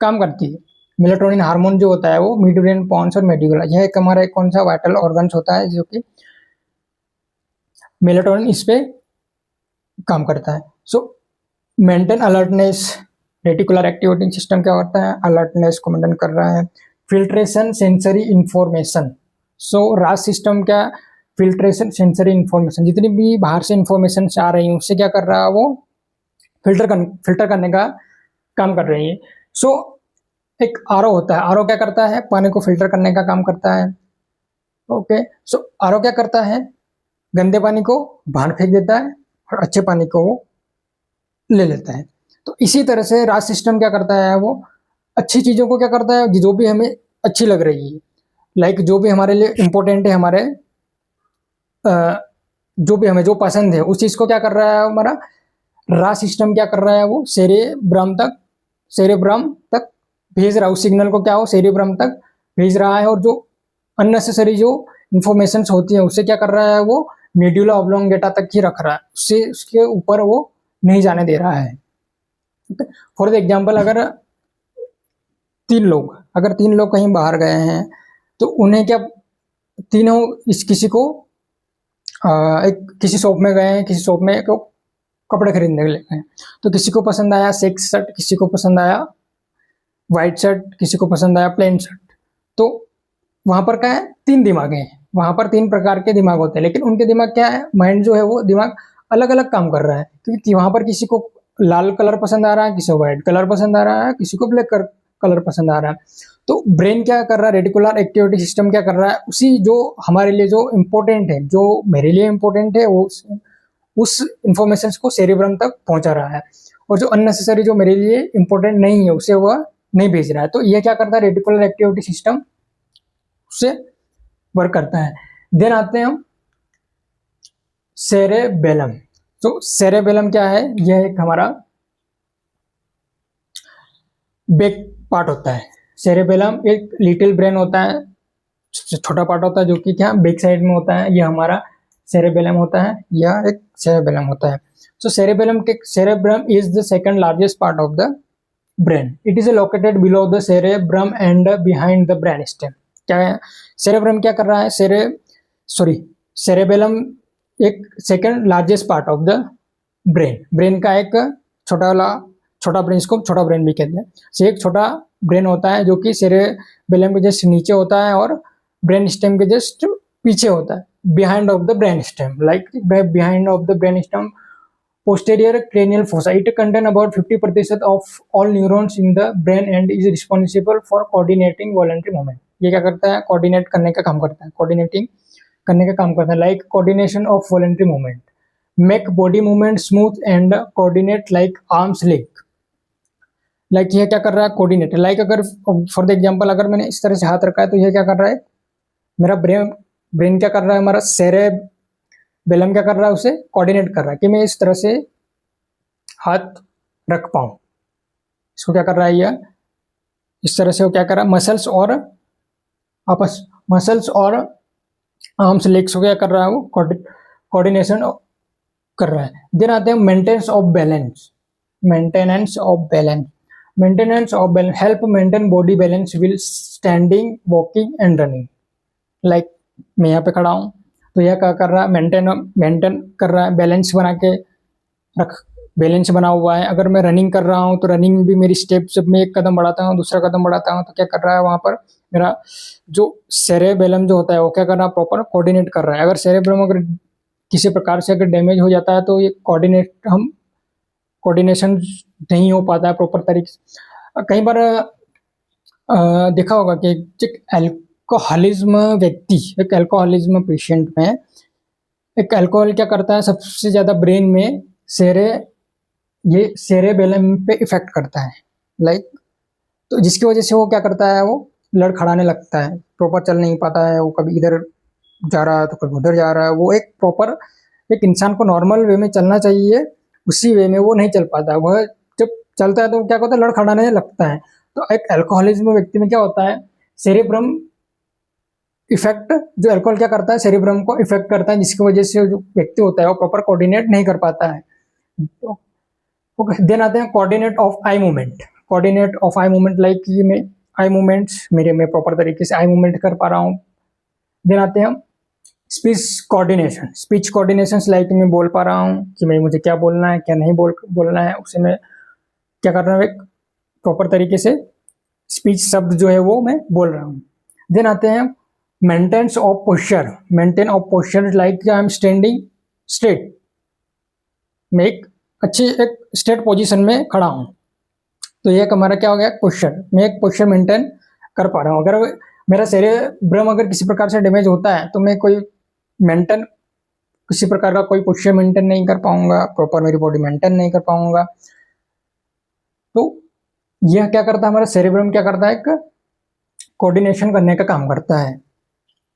काम करती है। मेलेटोनिन हार्मोन जो होता है वो मिड ब्रेन, पॉन्स और मेडुला, यह एक हमारा एक कौन सा वाइटल ऑर्गन्स होता है जो कि मेलेटोनिन इस पे काम करता है। सो maintain alertness, reticular activating system क्या होता है, अलर्टनेस को मेंटेन कर रहा है। फिल्ट्रेशन सेंसरी इंफॉर्मेशन, सो रास सिस्टम क्या, फिल्ट्रेशन सेंसरी इंफॉर्मेशन, जितनी भी बाहर से इंफॉर्मेशन आ रही है उससे क्या कर रहा है, वो फिल्टर करने का काम कर रही है। सो एक आरओ होता है, आरओ क्या करता है, पानी को फिल्टर करने का काम करता है। ओके, सो आरओ क्या करता है, गंदे पानी को बाहर फेंक देता है और अच्छे पानी को वो ले लेता है। तो इसी तरह से रास सिस्टम क्या करता है, वो अच्छी चीज़ों को क्या करता है, जो भी हमें अच्छी लग रही है, लाइक जो भी हमारे लिए इम्पोर्टेंट है, हमारे जो भी हमें जो पसंद है, उस चीज़ को क्या कर रहा है हमारा रास सिस्टम क्या कर रहा है, वो सेरेब्रम तक भेज रहा है। उस सिग्नल को क्या हो, सेरेब्रम तक भेज रहा है, और जो अननेसेसरी जो इंफॉर्मेशन होती है उसे क्या कर रहा है, वो मेडुला ऑब्लोंगेटा तक ही रख रहा है, उससे उसके ऊपर वो नहीं जाने दे रहा है। फॉर द एग्जाम्पल, अगर तीन लोग कहीं बाहर गए हैं तो उन्हें क्या, तीनों किसी को किसी शॉप में गए हैं, किसी शॉप में कपड़े खरीदने के लिए गए, तो किसी को पसंद आया चेक्स शर्ट, किसी को पसंद आया वाइट शर्ट, किसी को पसंद आया प्लेन शर्ट। तो वहाँ पर क्या है, तीन दिमाग हैं, वहाँ पर तीन प्रकार के दिमाग होते हैं, लेकिन उनके दिमाग क्या है, माइंड जो है वो दिमाग अलग अलग काम कर रहा है, क्योंकि वहाँ पर किसी को लाल कलर पसंद आ रहा है, किसी को व्हाइट कलर पसंद आ रहा है, किसी को ब्लैक कलर पसंद आ रहा है। तो ब्रेन क्या कर रहा है, रेटिकुलर एक्टिविटी सिस्टम क्या कर रहा है, उसी जो हमारे लिए जो इम्पोर्टेंट है, जो मेरे लिए इम्पोर्टेंट है, वो उस इंफॉर्मेशन को सेरेब्रम तक पहुंचा रहा है, और जो अननेसेसरी जो मेरे लिए इम्पोर्टेंट नहीं है उसे वह नहीं भेज रहा है। तो यह क्या करता है, रेटिकुलर एक्टिविटी सिस्टम उससे वर्क करता है। देन आते हैं हम सेरेबेलम। तो सेरेबेलम क्या है, यह एक हमारा बैक पार्ट होता है। सेरेबेलम एक लिटिल ब्रेन होता है, छोटा पार्ट होता है जो कि क्या बैक साइड में होता है, यह हमारा सेरेबेलम होता है, यह एक सेरेबेलम होता है। So cerebrum is the second largest part of the brain, it is located below the cerebrum and behind the brain stem. क्या है, सेरेब्रम क्या कर रहा है, सेरेबेलम एक second largest part of the brain का एक छोटा ब्रेन, इसको छोटा ब्रेन भी कहते हैं, से एक छोटा ब्रेन होता है जो कि सेरेबेलम के जस्ट नीचे होता है और ब्रेन स्टेम के जस्ट पीछे होता है, behind of the brain stem, like behind of the brain stem posterior cranial fossa. It contain about 50% of all neurons in the brain and is responsible for coordinating voluntary movement. ये क्या करता है, coordinate करने का काम करता है, coordinating करने का काम करता है, like coordination of voluntary movement, make body movement smooth and coordinate like arms leg. Like ये क्या कर रहा है, कोऑर्डिनेट. लाइक अगर फॉर द एग्जांपल अगर मैंने इस तरह से हाथ रखा है तो ये क्या कर रहा है, मेरा ब्रेन क्या कर रहा है, हमारा सेरेबेलम क्या कर रहा है, उसे कोऑर्डिनेट कर रहा है कि मैं इस तरह से हाथ रख पाऊं. इसको क्या कर रहा है, ये इस तरह से वो क्या कर रहा है, मसल्स और आर्म्स लेग्स को क्या कर रहा है, वो कोऑर्डिनेशन कर रहा है. देन आते हैं maintenance of balance help maintain body balance will standing, walking and running. Like मैं यहाँ पे खड़ा हूँ तो यह क्या कर रहा है, मेंटेन कर रहा है, बैलेंस बना के बैलेंस बना हुआ है. अगर मैं रनिंग कर रहा हूँ तो रनिंग भी मेरी स्टेप, जब मैं एक कदम बढ़ाता हूँ दूसरा कदम बढ़ाता हूँ तो क्या कर रहा है, वहाँ पर मेरा जो सेरेबेलम जो होता है वो क्या कर रहा है, प्रॉपर कोऑर्डिनेट कर रहा है. अगर सेरेबेलम अगर किसी प्रकार से अगर डैमेज हो जाता है तो ये कोऑर्डिनेशन नहीं हो पाता है प्रॉपर तरीके से. कई बार देखा होगा कि एक अल्कोहलिज्म पेशेंट में एक अल्कोहल क्या करता है, सबसे ज़्यादा ब्रेन में सेरेबेलम पे इफेक्ट करता है, लाइक तो जिसकी वजह से वो क्या करता है, वो लड़खड़ाने लगता है, प्रॉपर चल नहीं पाता है, वो कभी इधर जा रहा है तो कभी उधर जा रहा है. वो एक प्रॉपर एक इंसान को नॉर्मल वे में चलना चाहिए उसी वे में वो नहीं चल पाता. वह जब चलता है तो क्या होता है, लड़खड़ाने लगता है. तो एक अल्कोहलिज्म व्यक्ति में क्या होता है, सेरेब्रम इफेक्ट, जो अल्कोहल क्या करता है, सेरेब्रम को इफेक्ट करता है, जिसकी वजह से जो व्यक्ति होता है वो प्रॉपर कोऑर्डिनेट नहीं कर पाता है. ओके, देन आते हैं coordinate of eye movement. Like ये मैं आई मूवमेंट्स मैं प्रॉपर तरीके से आई मूवमेंट कर पा रहा हूँ. देन आते हैं स्पीच कोऑर्डिनेशन, लाइक मैं बोल पा रहा हूँ कि मैं मुझे क्या बोलना है क्या नहीं बोलना है, उसे मैं क्या कर रहा हूँ, एक प्रॉपर तरीके से स्पीच शब्द जो है वो मैं बोल रहा हूँ. देन आते हैं maintain of posture, like I am standing straight, मैं एक स्ट्रेट पोजीशन में खड़ा हूँ तो ये हमारा क्या हो गया, पोस्चर. मैं एक पोस्चर मेंटेन कर पा रहा हूँ. अगर मेरा सेरेब्रम अगर किसी प्रकार से डैमेज होता है तो मैं किसी प्रकार का कोई पोस्चर मेंटेन नहीं कर पाऊंगा, प्रॉपर मेरी बॉडी मेंटेन नहीं कर पाऊंगा. तो यह क्या करता है, हमारा सेरेब्रम क्या करता है, एक कोऑर्डिनेशन करने का काम करता है.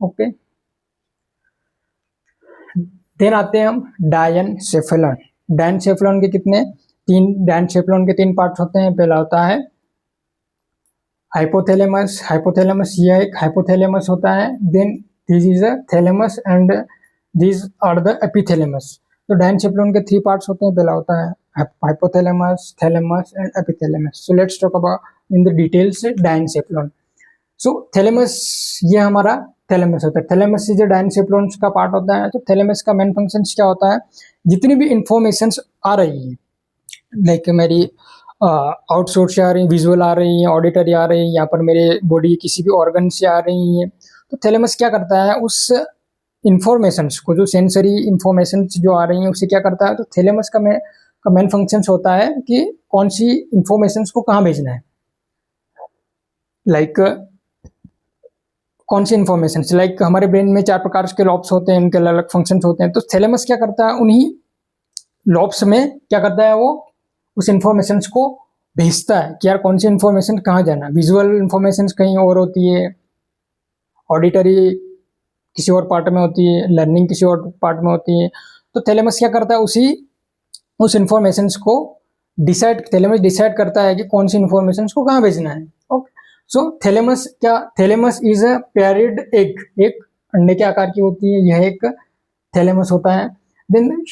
ओके, देन आते हैं हम डायनसेफेलॉन के तीन पार्ट्स होते हैं. पहला होता है हाइपोथैलेमस, यह एक हाइपोथैलेमस होता है. Then this is a thalamus and this are the epithalamus. तो डायनसेफेलॉन के 3 पार्ट्स होते हैं. पहला होता है hypothalamus, thalamus and epithalamus. So let's talk about in the details diencephalon. So thalamus, ये हमारा थैलेमस होता है. थैलेमस से जो डायनसेफेलॉन का पार्ट होता है, तो थैलेमस का मेन फंक्शन क्या होता है, जितनी भी इंफॉर्मेशंस आ रही है, लाइक मेरी आउटसोर्स से आ रही है, विजुअल आ रही है, ऑडिटरी आ रही है, यहाँ पर मेरे बॉडी किसी भी ऑर्गन से आ रही है, तो थैलेमस क्या करता है, उस इंफॉर्मेशंस को, जो सेंसरी इंफॉर्मेशंस जो आ रही हैं उसे क्या करता है, तो थैलेमस का मेन फंक्शंस होता है कि कौन सी इंफॉर्मेशंस को कहाँ भेजना है. लाइक कौन सी इंफॉर्मेशंस, लाइक हमारे ब्रेन में 4 प्रकार के लॉब्स होते हैं, उनके अलग अलग फंक्शंस होते हैं. तो थैलेमस क्या करता है, उन्हीं लॉब्स में क्या करता है, वो उस इंफॉर्मेशंस को भेजता है कि यार कौन सी इंफॉर्मेशन कहाँ जाना. विजुअल इंफॉर्मेशन कहीं और होती है, ऑडिटरी किसी और पार्ट में होती है, लर्निंग किसी और पार्ट में होती है. तो थैलेमस क्या करता है, उस इंफॉर्मेशंस को थैलेमस डिसाइड करता है कि कौन सी इंफॉर्मेशंस को कहाँ भेजना है. Okay, so thalamus is a paired egg, एक अंडे के आकार की होती है, यह एक थैलेमस होता है. Then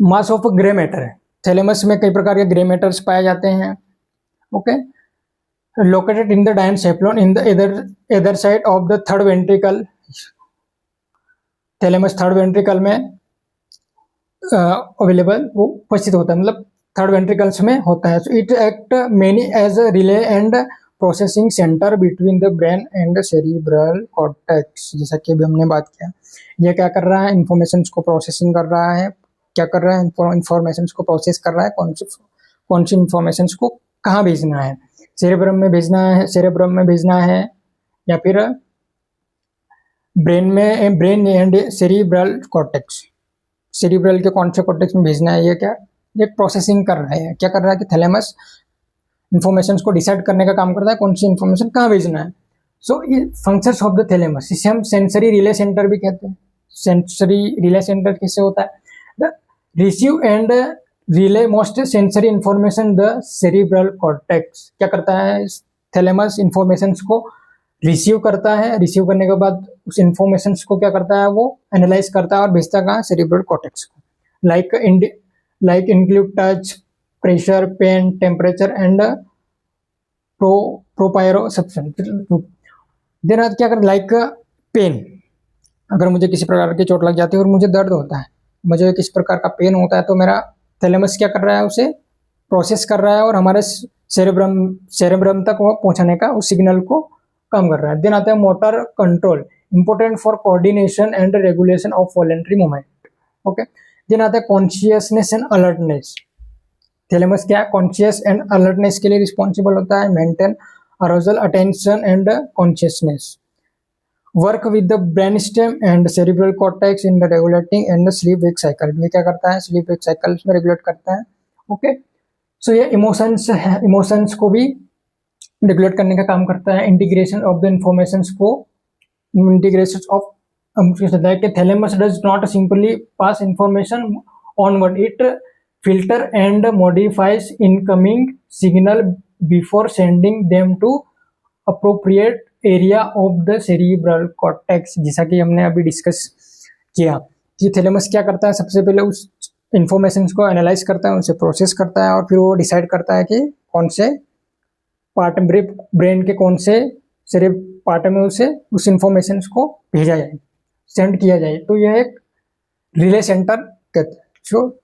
mass of grey matter है. थैलेमस में कई प्रकार के ग्रे मैटर्स पाए जाते हैं. Okay, located in the diencephalon in the other side of the third ventricle. Thalamus third ventricle में अवेलेबल वो उपस्थित होता है, मतलब थर्ड वेंट्रिकल्स में होता है. So it act many as a relay and processing centre between the brain and cerebral cortex. जैसा कि अभी हमने बात किया, ये क्या कर रहा है, इंफॉर्मेशन को प्रोसेसिंग कर रहा है. क्या कर रहा है, इंफॉर्मेशन को प्रोसेस कर रहा है. कौन सी इंफॉर्मेशन को कहाँ भेजना है, सेरेब्रम में भेजना है या फिर brain and cerebral cortex, cerebral के कौन से कॉर्टेक्स में भेजना है. ये प्रोसेसिंग कर रहा है. क्या कर रहा है कि थैलेमस इंफॉर्मेशन को डिसाइड करने का काम करता है, कौन सी इंफॉर्मेशन कहाँ भेजना है. सो ये फंक्शंस ऑफ द थैलेमस, इसे हम सेंसरी रिले सेंटर भी कहते हैं. सेंसरी रिले सेंटर किससे होता है, the receive and relay most sensory information the cerebral cortex. क्या करता है, थैलेमस इंफॉर्मेशन को रिसीव करता है. रिसीव करने के बाद उस इंफॉर्मेशन को क्या करता है, वो एनालाइज करता है और भेजता है कहाँ, सेरिब्रल कॉर्टेक्स को. Like include touch, pressure, pain, temperature and proprioception. Then आज क्या कर, लाइक पेन, अगर मुझे किसी प्रकार की चोट लग जाती है और मुझे दर्द होता है, मुझे किसी प्रकार का पेन होता है, तो मेरा थैलेमस क्या कर रहा है, उसे प्रोसेस कर रहा है और हमारे सेरेब्रम तक वो पहुंचाने का उस सिग्नल को काम कर रहा है. देन आता है motor control, important for coordination and regulation of voluntary movement. Okay. Then आता है कॉन्शियसनेस एंड अलर्टनेस. थैलेमस क्या, कॉन्शियस एंड अलर्टनेस के लिए रिस्पॉन्सिबल होता है. Maintain arousal, attention and consciousness. Work with the brain stem and cerebral cortex in the regulating and the sleep wake cycle. ये क्या करता है, स्लीप वेक साइकिल में रेगुलेट करता है. ओके. सो ये इमोशंस को भी रेगुलेट करने का काम करता है. इंटीग्रेशन ऑफ द इंफॉर्मेशन को, integration of thalamus does not simply pass information onward, it filter and modifies incoming signal before sending them to appropriate area of the cerebral cortex. जैसा कि हमने अभी डिस्कस किया कि थैलेमस क्या करता है, सबसे पहले उस इंफॉर्मेशन को एनालाइज करता है, उसे प्रोसेस करता है और फिर वो डिसाइड करता है कि कौन से पार्ट ब्रेन के कौन से पार्ट में उसे उस इंफॉर्मेशन को भेजा जाए, सेंड किया जाए. तो यह एक रिले सेंटर कहते हैं. जो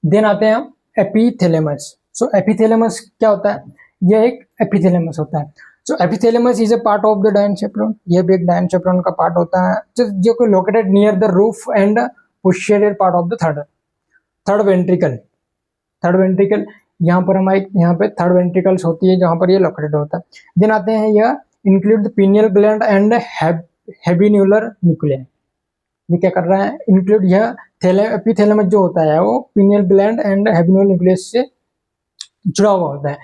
देन आते हैं हम एपीथैलेमस. सो एपीथैलेमस क्या होता है, यह एक एपीथैलेमस होता है. So epithalamus is a part of the diencephalon. यह भी एक डायनसेफ्रॉन का पार्ट होता है जो को located near the roof and posterior part of the third ventricle. Third ventricle यहाँ पर हमारे यहाँ पे थर्ड वेंट्रिकल्स होती है जहाँ पर ये लोकेटेड होता है. देन आते हैं यह include the pineal gland and habenular nuclei. ये क्या कर रहा है, इंक्लूड यह एपीथैलेमस जो होता है वो पीनियल ग्लैंड एंड हेबिन्यूलर न्यूक्लियस से जुड़ा हुआ होता है.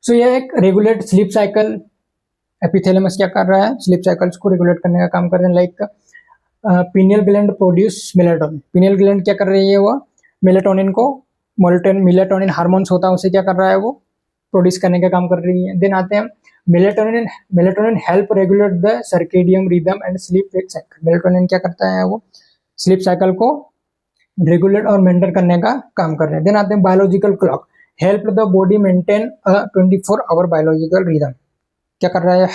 सो यह एक रेगुलेट स्लीप साइकिल. एपीथैलेमस क्या कर रहा है, स्लीप साइकिल्स को रेगुलेट करने का काम कर रहे हैं. Like pineal gland produce melatonin. Pineal gland क्या कर रही है, वो मेलेटोनिन हार्मोन्स होता है, उसे क्या कर रहा है, वो प्रोड्यूस करने का काम कर रही है. देन आते हैं melatonin help regulate the circadian rhythm and sleep wake cycle. Melatonin क्या करता है, वो स्लीप साइकिल को रेगुलेट और मेंटेन करने का काम कर रहे हैं. देन आते हैं biological clock, help the body maintain a 24 hour biological rhythm. क्या कर रहा है,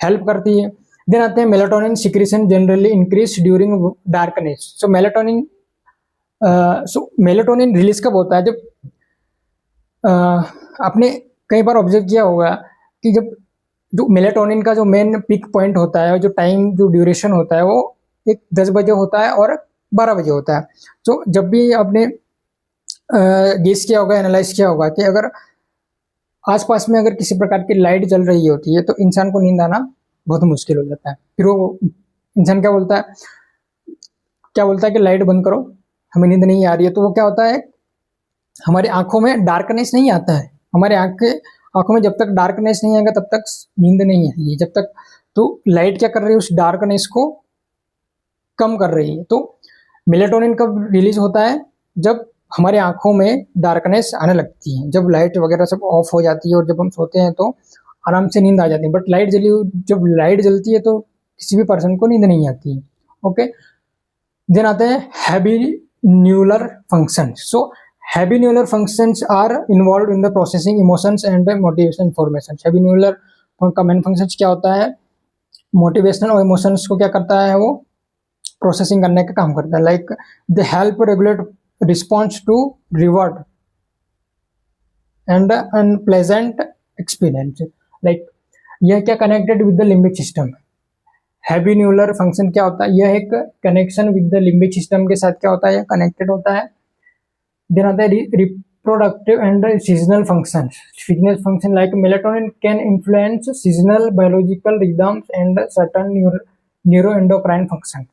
हेल्प करती है. देन आते हैं melatonin secretion generally increase during darkness. So melatonin release कब होता है, जब आपने कई बार ऑब्जर्व किया होगा कि जब जो मेलेटोनिन का जो मेन पिक पॉइंट होता है, जो टाइम जो ड्यूरेशन होता है, वो एक 10 बजे होता है और 12 बजे होता है. तो जब भी आपने गेस किया होगा, एनालाइज किया होगा कि अगर आसपास में अगर किसी प्रकार की लाइट जल रही होती है तो इंसान को नींद आना बहुत मुश्किल हो जाता है. फिर वो इंसान क्या बोलता है कि लाइट बंद करो, हमें नींद नहीं आ रही है. तो वो क्या होता है, हमारी आंखों में डार्कनेस नहीं आता है. हमारे आंखों में जब तक डार्कनेस नहीं आएगा तब तक नींद नहीं आएगी. जब तक तो लाइट क्या कर रही है, उस डार्कनेस को कम कर रही है. तो मेलेटोनिन कब रिलीज होता है, जब हमारे आंखों में डार्कनेस आने लगती है, जब लाइट वगैरह सब ऑफ हो जाती है और जब हम सोते हैं तो आराम से नींद आ जाती है. बट जब लाइट जलती है तो किसी भी पर्सन को नींद नहीं आती है. ओके. देन आते हैं habenular function. So habenular functions are involve in the processing emotions and motivation information. Habenular का मेन फंक्शंस क्या होता है, मोटिवेशनल और इमोशंस को क्या करता है, वो प्रोसेसिंग करने का काम करता है. Like they help regulate response to reward and unpleasant experience. Like यह क्या connected with the limbic system. Habenular function क्या होता है, यह एक connection with the limbic system के साथ क्या होता है, यह कनेक्टेड होता है। देन आता है reproductive and seasonal function. Seasonal function like melatonin can influence seasonal biological rhythms and certain neuroendocrine function.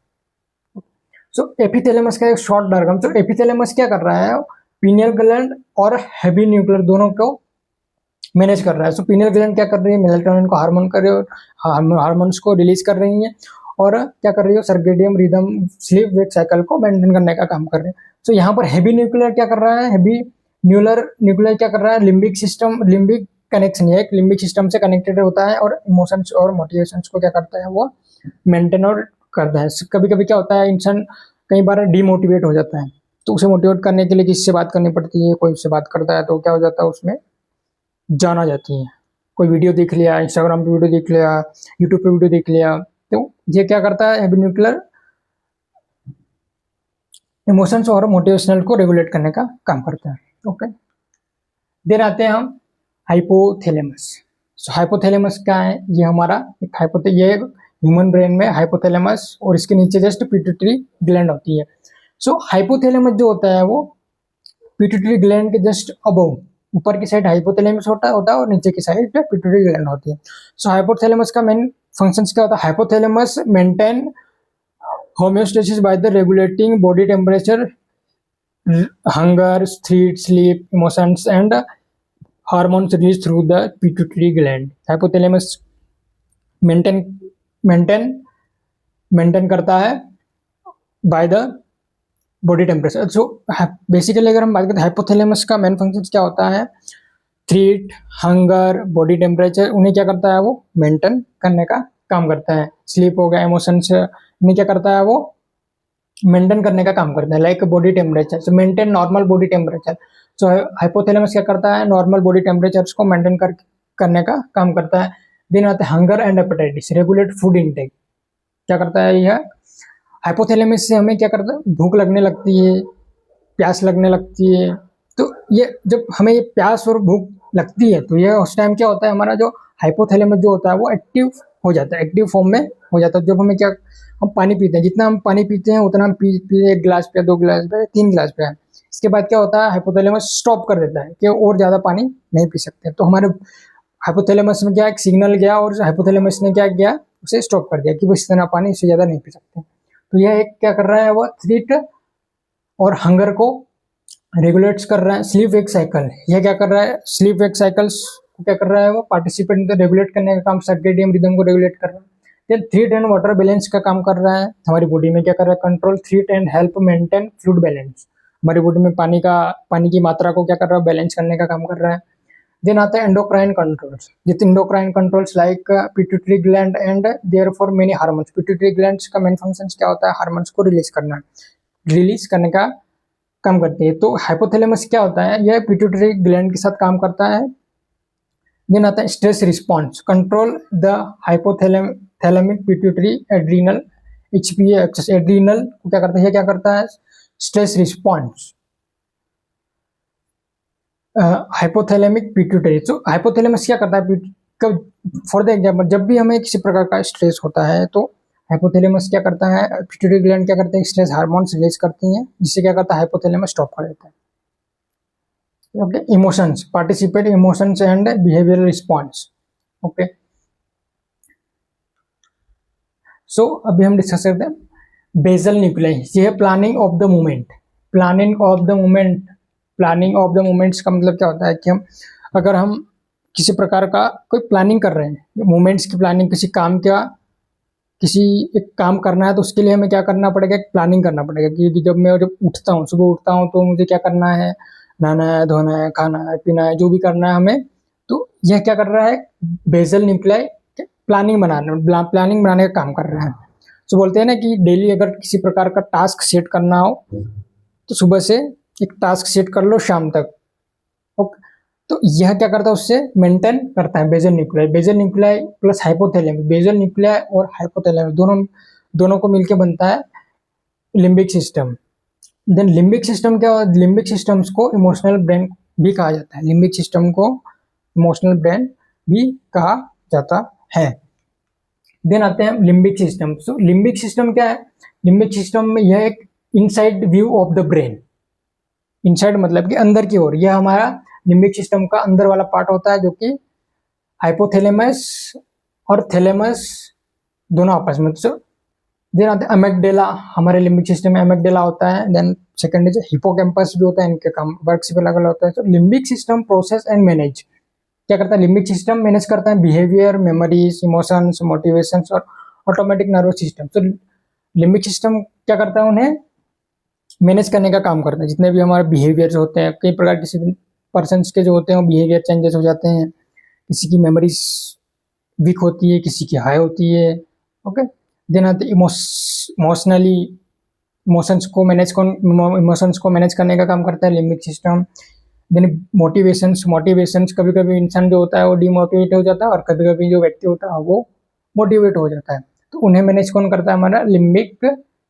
So epithalamus का एक शॉर्ट डायग्राम। तो एपिथैलेमस क्या कर रहा है, पीनियल ग्लैंड और हैबिन्यूक्लर दोनों को मैनेज कर रहा है। सो पीनियल ग्लैंड क्या कर रही है, मेलेटोनिन को हार्मोन्स को रिलीज कर रही है, और क्या कर रही है, circadian rhythm sleep wake cycle को मेंटेन करने का काम कर रहे हैं। सो यहाँ पर हैबिन्यूक्लर क्या कर रहा है, न्यूक्लियर क्या कर रहा है, लिम्बिक सिस्टम, लिम्बिक कनेक्शन है, एक लिम्बिक सिस्टम से कनेक्टेड होता है और इमोशंस और मोटिवेशंस को क्या करता है, वो मेंटेन और करता है। कभी कभी क्या होता है, इंसान कई बार डिमोटिवेट हो जाता है, तो उसे मोटिवेट करने के लिए किससे बात करनी पड़ती है, कोई उससे बात करता है तो क्या हो जाता है, उसमें जान आ जाती है। कोई वीडियो देख लिया, इंस्टाग्राम पे वीडियो देख लिया, यूट्यूब पे वीडियो देख लिया, तो ये क्या करता है, हैबिन्यूक्लर इमोशंस और मोटिवेशनल को रेगुलेट करने का काम करता है। ओके, देन आते हैं हम हाइपोथैलेमस। सो हाइपोथैलेमस क्या है, ये हमारा ये ह्यूमन ब्रेन में हाइपोथैलेमस और इसके नीचे जस्ट पिट्यूटरी ग्लैंड होती है। सो हाइपोथैलेमस जो होता है वो पिट्यूटरी ग्लैंड के जस्ट अबव, ऊपर की साइड हाइपोथैलेमस होता है और नीचे की साइड पिट्यूटरी ग्लैंड होती है। सो हाइपोथैलेमस का मेन फंक्शंस क्या होता है, hypothalamus maintain homeostasis by the regulating body temperature, hunger, sleep, emotions and hormones release through the pituitary gland. Hypothalamus maintain करता है by the body temperature. So basically अगर हम बात करें हाइपोथैलेमस का मेन फंक्शन क्या होता है, थ्रीट, हंगर, बॉडी टेम्परेचर, उन्हें क्या करता है, वो मेंटेन करने का काम करता है। स्लीप हो गया, इमोशंस, इन्हें क्या करता है, वो मेंटेन करने का काम करता है। Like body temperature, so maintain normal body temperature. So hypothalamus क्या करता है, नॉर्मल बॉडी टेम्परेचर को मेंटेन करने का काम करता है। दिन आता है hunger and appetite, regulate food intake. क्या करता है यह, हाइपोथैलेमस से हमें क्या करता है, भूख लगने लगती है, प्यास लगने लगती है। तो ये जब हमें ये प्यास और भूख लगती है तो ये उस टाइम क्या होता है, हमारा जो हाइपोथैलेमस जो होता है वो एक्टिव हो जाता है, एक्टिव फॉर्म में हो जाता है। जब हमें क्या, हम पानी पीते हैं, जितना हम पानी पीते हैं उतना हम पी 1 गिलास पे, 2 गिलास पे, 3 गिलास पे, इसके बाद क्या होता है, हाइपोथैलेमस स्टॉप कर देता है कि और ज़्यादा पानी नहीं पी सकते। तो हमारे हाइपोथैलेमस में क्या एक सिग्नल गया और हाइपोथैलेमस ने क्या किया, उसे स्टॉप कर दिया कि वो इस तरह पानी इससे ज़्यादा नहीं पी सकते। तो यह एक क्या कर रहा है, वो थ्रीट और हंगर को रेगुलेट्स कर रहा है। स्लीप वेक साइकिल, यह क्या कर रहा है, स्लीप वेक साइकिल्स को क्या कर रहा है, वो पार्टिसिपेंट रेगुलेट करने का काम, सर्केडियन रिदम को रेगुलेट कर रहा है। Then thirst and water balance का काम कर रहा है। हमारी बॉडी में क्या कर रहा है, control threat and help maintain fluid balance. हमारी बॉडी में पानी की मात्रा को क्या कर रहा है, बैलेंस करने का काम कर रहा है। देन आता है एंडोक्राइन कंट्रोल्स। जित endocrine controls like pituitary gland and therefore many hormones. Pituitary glands का मेन फंक्शन क्या होता है, हार्मोन्स को रिलीज करने का काम करती है। तो हाइपोथैलेमस क्या होता है, यह पिट्यूटरी ग्लैंड के साथ काम करता है। देन आता है stress response, control the hypothalamic pituitary adrenal HPA axis. Adrenal को क्या करता है, क्या करता है, स्ट्रेस रिस्पॉन्स हाइपोथैलेमिक पिट्यूटरी। तो हाइपोथैलेमस क्या करता है, फॉर द एग्जाम्पल जब भी हमें किसी प्रकार का स्ट्रेस होता है तो हाइपोथैलेमस क्या करता है, पिट्यूटरी ग्लैंड क्या करते हैं, स्ट्रेस हार्मोन्स रिलीज करती हैं, जिससे क्या करता है, हाइपोथैलेमस स्टॉप कर देता है। Okay, emotions, participate emotions and behavioural response. Okay, so अभी हम डिस्कस करते हैं बेसल न्यूक्लियाई। ये है planning of the movement. Planning of the movements का मतलब क्या होता है कि अगर हम किसी प्रकार का कोई प्लानिंग कर रहे हैं, मूवमेंट्स की प्लानिंग, किसी एक काम करना है तो उसके लिए हमें क्या करना पड़ेगा, एक प्लानिंग करना पड़ेगा कि जब उठता हूँ, सुबह उठता हूँ तो मुझे क्या करना है, नहाना है, धोना है, खाना है, पीना है, जो भी करना है हमें। तो यह क्या कर रहा है, बेसल न्यूक्लियाई प्लानिंग बनाने का काम कर रहा है। तो बोलते हैं ना कि डेली अगर किसी प्रकार का टास्क सेट करना हो तो सुबह से एक टास्क सेट कर लो शाम तक। ओके, तो यह क्या करता है, उससे मेंटेन करता है basal nuclei plus hypothalamus. Basal nuclei और हाइपोथैलेमस दोनों को मिलकर बनता है limbic system. Then limbic system क्या, लिम्बिक सिस्टम्स को इमोशनल ब्रेन भी कहा जाता है, लिम्बिक सिस्टम को इमोशनल ब्रेन भी कहा जाता है। देन आते हैं limbic system. So limbic system क्या है? लिम्बिक सिस्टम में यह एक inside view of the brain, inside मतलब कि अंदर की ओर, यह हमारा लिम्बिक सिस्टम का अंदर वाला पार्ट होता है, जो कि हाइपोथैलेमस और थैलेमस दोनों आपस में। सो देन आते हैं अमेगडेला, हमारे लिम्बिक सिस्टम में अमेगडेला होता है। देन सेकंड इज हिपोकैम्पस भी होता है, इनके काम वर्क से अलग अलग होता है। तो limbic system process and manage क्या करता है? लिम्बिक सिस्टम मैनेज करता है बिहेवियर, मेमोरीज, इमोशंस, मोटिवेशंस और ऑटोमेटिक नर्वस सिस्टम। तो लिम्बिक सिस्टम क्या करता है? उन्हें मैनेज करने का काम करता है। जितने भी हमारे बिहेवियर्स होते हैं, कई प्रकार किसी भी पर्सनस के जो होते हैं वो बिहेवियर चेंजेस हो जाते हैं, किसी की मेमोरीज वीक होती है, किसी की हाई होती है। ओके, देन आते इमोशनली, इमोशंस को मैनेज करने का काम करता है लिम्बिक सिस्टम। देन मोटिवेशंस, कभी कभी इंसान जो होता है वो डिमोटिवेट हो जाता है और कभी कभी जो व्यक्ति होता है वो मोटिवेट हो जाता है, तो उन्हें मैनेज कौन करता है? हमारा लिम्बिक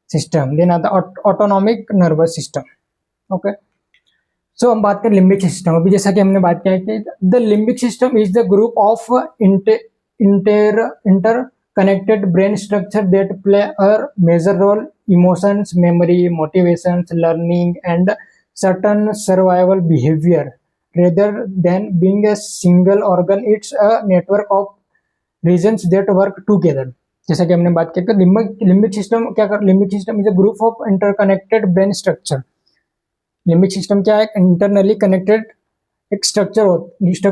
सिस्टम। देन आता है ऑटोनॉमिक नर्वस सिस्टम। ओके, सो हम बात करें लिम्बिक सिस्टम। अभी जैसा कि हमने बात किया कि the limbic system is the group of interconnected brain structure that play a major role emotions, memory, motivations, learning and certain survival behavior. Rather than being a single organ, it's a network of regions that work together. जैसा कि हमने बात की कि limbic system क्या कर, limbic system is a group of interconnected brain structure. Limbic system क्या है? इंटरनली कनेक्टेड एक स्ट्रक्चर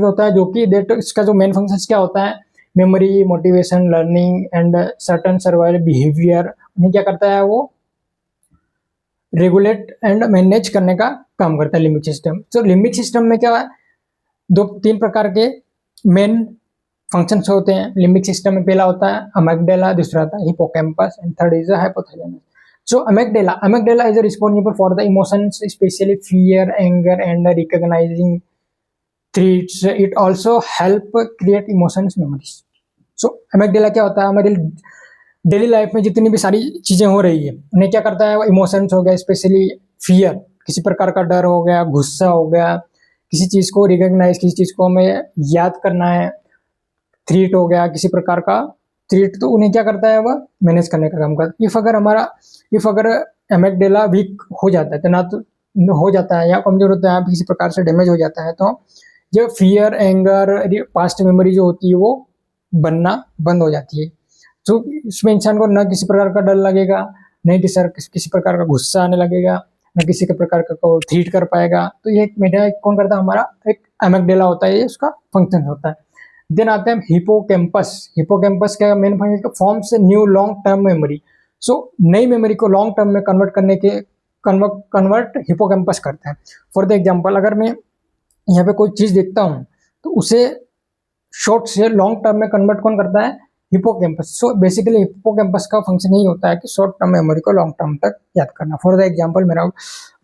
होता है, जो कि देट इसका जो मेन फंक्शन क्या होता है? Memory, motivation, learning and certain survival behaviour, उन्हें क्या करता है? वो रेगुलेट एंड मैनेज करने का काम करता है लिम्बिक सिस्टम। तो लिम्बिक सिस्टम में क्या है? तीन प्रकार के मेन फंक्शंस होते हैं लिम्बिक सिस्टम में। पहला होता है अमेगडेला, दूसरा आता है hippocampus and third is hypothalamus. So amygdala is responsible for the emotions, specially fear, anger and recognising threats. It also help create emotions, memories. So amygdala क्या होता है? हमारे डेली लाइफ में जितनी भी सारी चीजें हो रही है उन्हें क्या करता है? वो इमोशंस हो गया, स्पेशली फियर, किसी प्रकार का डर हो गया, गुस्सा हो गया, किसी चीज को रिकॉग्नाइज, किसी चीज को हमें याद करना है, थ्रेट हो गया, किसी प्रकार का थ्रेट, तो उन्हें क्या करता है? वह मैनेज करने का काम करता है। इफ अगर अमेगडेला वीक हो जाता है, तो ना तो हो जाता है या कमजोर होता है, किसी प्रकार से डैमेज हो जाता है, तो जो फियर, एंगर, पास्ट मेमोरी जो होती है वो बनना बंद हो जाती है। तो इसमें इंसान को न किसी प्रकार का डर लगेगा, नहीं किसी प्रकार का गुस्सा आने लगेगा, न किसी के प्रकार का को थ्रीट कर पाएगा। तो ये मेरा कौन करता है? हमारा एक अमेगडेला होता है, ये उसका फंक्शन होता है। देन आते हैं हिपोकैम्पस। हिपोकैम्पस का main function forms new long term memory. So नई मेमोरी को लॉन्ग टर्म में कन्वर्ट हिपोकैम्पस करता है। फॉर द एग्जाम्पल, अगर मैं यहाँ पे कोई चीज देखता हूँ तो उसे शॉर्ट से लॉन्ग टर्म में कन्वर्ट कौन करता है? हिपोकैम्पस। सो बेसिकली हिपोकैम्पस का फंक्शन यही होता है कि शॉर्ट टर्म मेमोरी को लॉन्ग टर्म तक याद करना। फॉर द एग्जांपल,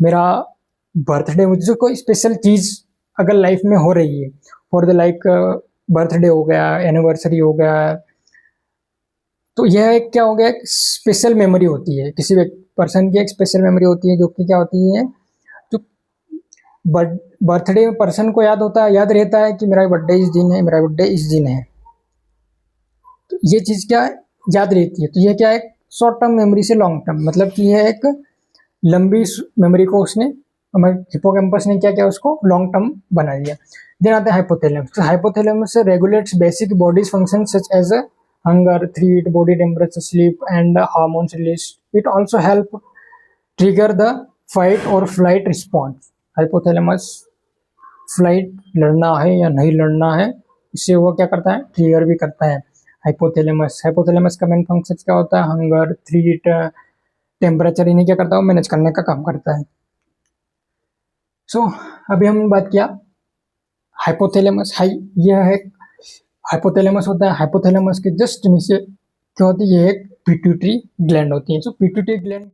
मेरा बर्थडे, मुझे कोई स्पेशल चीज अगर लाइफ में हो रही है, फॉर द लाइक बर्थडे हो गया, एनिवर्सरी हो गया, तो यह एक क्या हो गया? एक स्पेशल मेमोरी होती है, किसी पर्सन की एक स्पेशल मेमोरी होती है, जो कि क्या होती है? जो बर्थडे में पर्सन को याद रहता है कि मेरा बर्थडे इस दिन है, मेरा बर्थडे इस दिन है, तो ये चीज क्या याद रहती है। तो ये क्या है? शॉर्ट टर्म मेमोरी से लॉन्ग टर्म, मतलब कि यह एक लंबी मेमोरी को उसने, हिपोकैम्पस ने क्या किया? उसको लॉन्ग टर्म बना दिया। देन आता है हाइपोथैलेमस। तो hypothalamus regulates basic bodies function such as hunger, thirst, body temperature, sleep and hormones release. It also help trigger the fight और फ्लाइट रिस्पॉन्स। हाइपोथैलेमस फ्लाइट, लड़ना है या नहीं लड़ना है, इससे वो क्या करता है? ट्रिगर भी करता है हाइपोथैलेमस का मेन फंक्शन क्या होता है? हंगर, थ्रीट, टेम्परेचर, इन्हें क्या करता है? मैनेज करने का काम करता है। सो अभी हमने बात किया हाइपोथैलेमस। यह है हाइपोथैलेमस होता है। हाइपोथैलेमस के जस्ट नीचे क्या होती है? ये एक पिट्यूटरी ग्लैंड होती है। सो पिट्यूटरी ग्लैंड